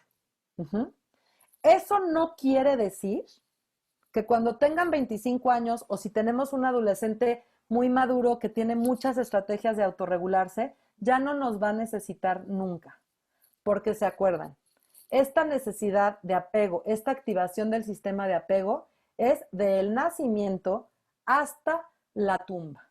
Eso no quiere decir que cuando tengan 25 años o si tenemos un adolescente muy maduro que tiene muchas estrategias de autorregularse, ya no nos va a necesitar nunca. Porque se acuerdan, esta necesidad de apego, esta activación del sistema de apego es del nacimiento hasta la tumba.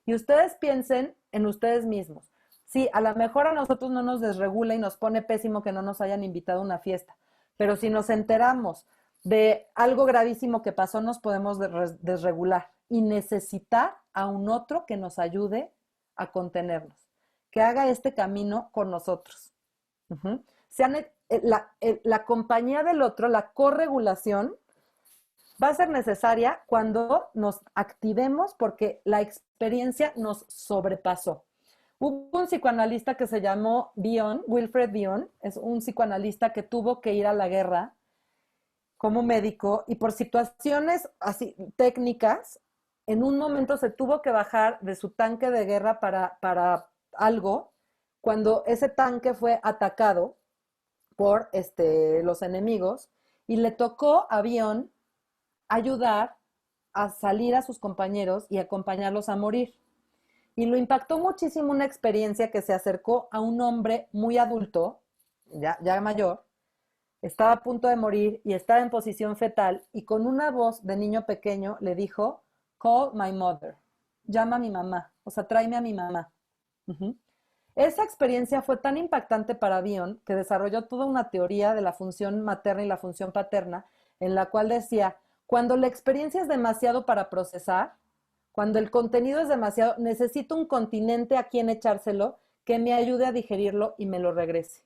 Y ustedes piensen en ustedes mismos. Sí, a lo mejor a nosotros no nos desregula y nos pone pésimo que no nos hayan invitado a una fiesta, pero si nos enteramos de algo gravísimo que pasó, nos podemos desregular y necesitar a un otro que nos ayude a contenernos, que haga este camino con nosotros. La compañía del otro, la corregulación, va a ser necesaria cuando nos activemos porque la experiencia nos sobrepasó. Hubo un psicoanalista que se llamó Bion, Wilfred Bion, es un psicoanalista que tuvo que ir a la guerra como médico y por situaciones así técnicas, en un momento se tuvo que bajar de su tanque de guerra para algo, cuando ese tanque fue atacado por los enemigos y le tocó a Bion ayudar a salir a sus compañeros y acompañarlos a morir. Y lo impactó muchísimo una experiencia que se acercó a un hombre muy adulto, ya mayor, estaba a punto de morir y estaba en posición fetal y con una voz de niño pequeño le dijo, call my mother, llama a mi mamá, o sea, tráeme a mi mamá. Esa experiencia fue tan impactante para Bion que desarrolló toda una teoría de la función materna y la función paterna en la cual decía, cuando la experiencia es demasiado para procesar, cuando el contenido es demasiado, necesito un continente a quien echárselo que me ayude a digerirlo y me lo regrese.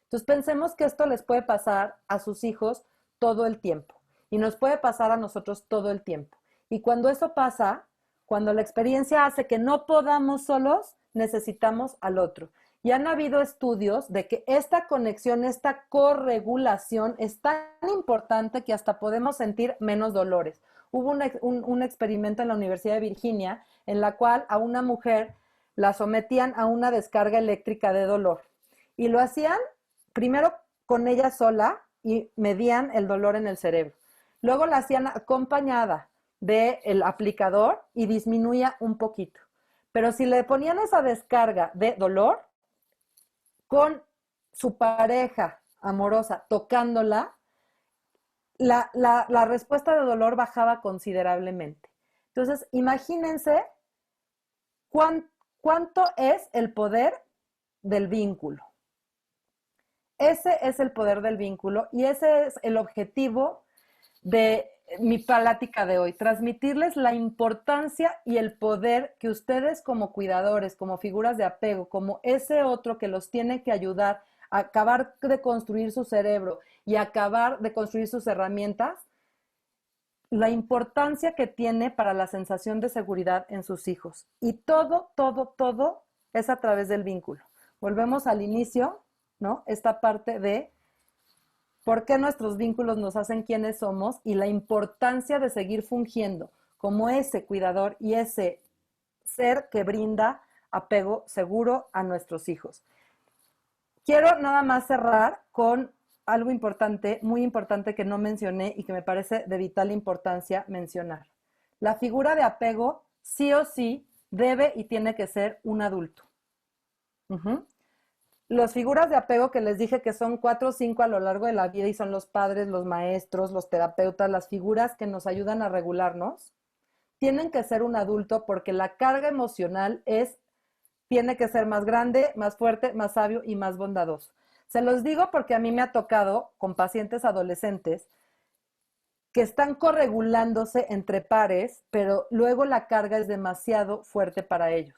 Entonces pensemos que esto les puede pasar a sus hijos todo el tiempo y nos puede pasar a nosotros todo el tiempo. Y cuando eso pasa, Cuando la experiencia hace que no podamos solos, necesitamos al otro. Y han habido estudios de que esta conexión, esta corregulación es tan importante que hasta podemos sentir menos dolores. Hubo un experimento en la Universidad de Virginia en la cual a una mujer la sometían a una descarga eléctrica de dolor. Y lo hacían primero con ella sola y medían el dolor en el cerebro. Luego la hacían acompañada del aplicador y disminuía un poquito. Pero si le ponían esa descarga de dolor con su pareja amorosa tocándola, la respuesta de dolor bajaba considerablemente. Entonces, imagínense cuánto es el poder del vínculo. Ese es el poder del vínculo y ese es el objetivo de mi plática de hoy, transmitirles la importancia y el poder que ustedes como cuidadores, como figuras de apego, como ese otro que los tiene que ayudar a acabar de construir su cerebro y acabar de construir sus herramientas, la importancia que tiene para la sensación de seguridad en sus hijos. Y todo es a través del vínculo. Volvemos al inicio, ¿no? Esta parte de por qué nuestros vínculos nos hacen quienes somos y la importancia de seguir fungiendo como ese cuidador y ese ser que brinda apego seguro a nuestros hijos. Quiero nada más cerrar con algo importante, muy importante que no mencioné y que me parece de vital importancia mencionar. La figura de apego sí o sí debe y tiene que ser un adulto. Las figuras de apego que les dije que son 4 o 5 a lo largo de la vida y son los padres, los maestros, los terapeutas, las figuras que nos ayudan a regularnos, tienen que ser un adulto porque la carga emocional tiene que ser más grande, más fuerte, más sabio y más bondadoso. Se los digo porque a mí me ha tocado con pacientes adolescentes que están corregulándose entre pares, pero luego la carga es demasiado fuerte para ellos.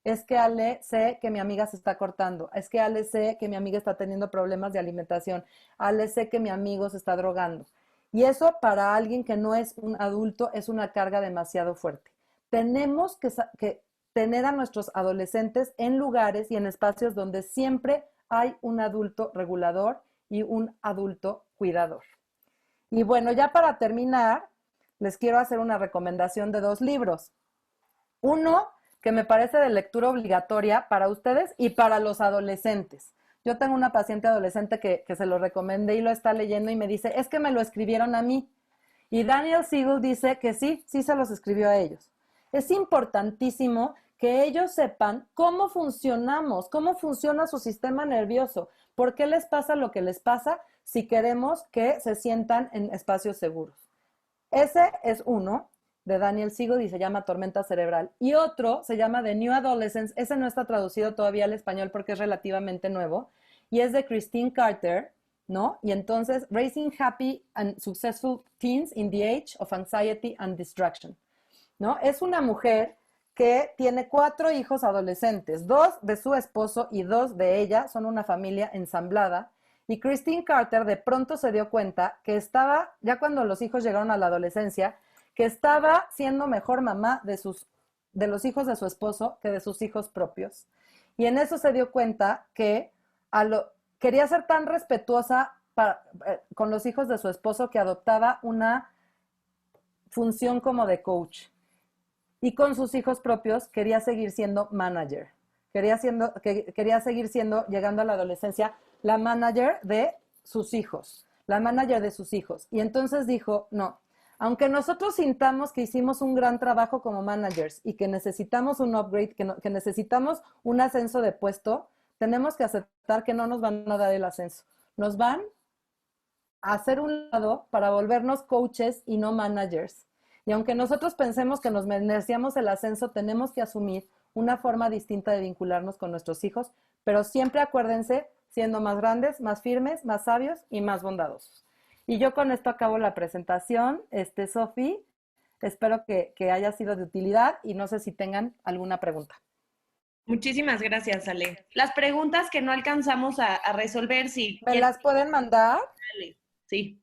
Es que Ale, sé que mi amiga se está cortando. Es que Ale, sé que mi amiga está teniendo problemas de alimentación. Ale, sé que mi amigo se está drogando. Y eso para alguien que no es un adulto es una carga demasiado fuerte. Tenemos que tener a nuestros adolescentes en lugares y en espacios donde siempre hay un adulto regulador y un adulto cuidador. Y bueno, ya para terminar, les quiero hacer una recomendación de 2 libros. Uno que me parece de lectura obligatoria para ustedes y para los adolescentes. Yo tengo una paciente adolescente que se lo recomendé y lo está leyendo y me dice, es que me lo escribieron a mí. Y Daniel Siegel dice que sí se los escribió a ellos. Es importantísimo que ellos sepan cómo funcionamos, cómo funciona su sistema nervioso, por qué les pasa lo que les pasa si queremos que se sientan en espacios seguros. Ese es uno de Daniel Siegel y se llama Tormenta Cerebral. Y otro se llama The New Adolescence. Ese no está traducido todavía al español porque es relativamente nuevo. Y es de Christine Carter, ¿no? Y entonces, Raising Happy and Successful Teens in the Age of Anxiety and Distraction, ¿no? Es una mujer que tiene 4 hijos adolescentes, 2 de su esposo y 2 de ella, son una familia ensamblada. Y Christine Carter de pronto se dio cuenta que estaba, ya cuando los hijos llegaron a la adolescencia, que estaba siendo mejor mamá de los hijos de su esposo que de sus hijos propios. Y en eso se dio cuenta que quería ser tan respetuosa con los hijos de su esposo que adoptaba una función como de coach. Y con sus hijos propios quería seguir siendo manager. Quería seguir siendo, llegando a la adolescencia, la manager de sus hijos. La manager de sus hijos. Y entonces dijo, no, aunque nosotros sintamos que hicimos un gran trabajo como managers y que necesitamos un upgrade, que necesitamos un ascenso de puesto, tenemos que aceptar que no nos van a dar el ascenso. Nos van a hacer un lado para volvernos coaches y no managers. Y aunque nosotros pensemos que nos merecíamos el ascenso, tenemos que asumir una forma distinta de vincularnos con nuestros hijos, pero siempre acuérdense, siendo más grandes, más firmes, más sabios y más bondadosos. Y yo con esto acabo la presentación. Sofi, espero que haya sido de utilidad y no sé si tengan alguna pregunta. Muchísimas gracias, Ale. Las preguntas que no alcanzamos a resolver, si ¿me las pueden mandar? Sí.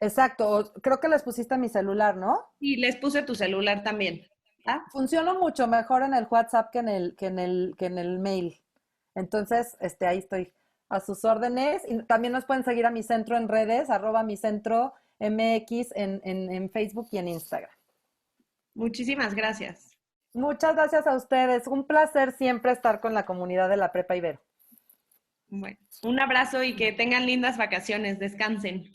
Exacto. Creo que les pusiste a mi celular, ¿no? Sí, les puse tu celular también. Funciono mucho mejor en el WhatsApp que en el mail. Entonces, ahí estoy a sus órdenes. Y también nos pueden seguir a Mi Centro en redes, @MiCentroMX en Facebook y en Instagram. Muchísimas gracias. Muchas gracias a ustedes. Un placer siempre estar con la comunidad de la Prepa Ibero. Bueno, un abrazo y que tengan lindas vacaciones. Descansen.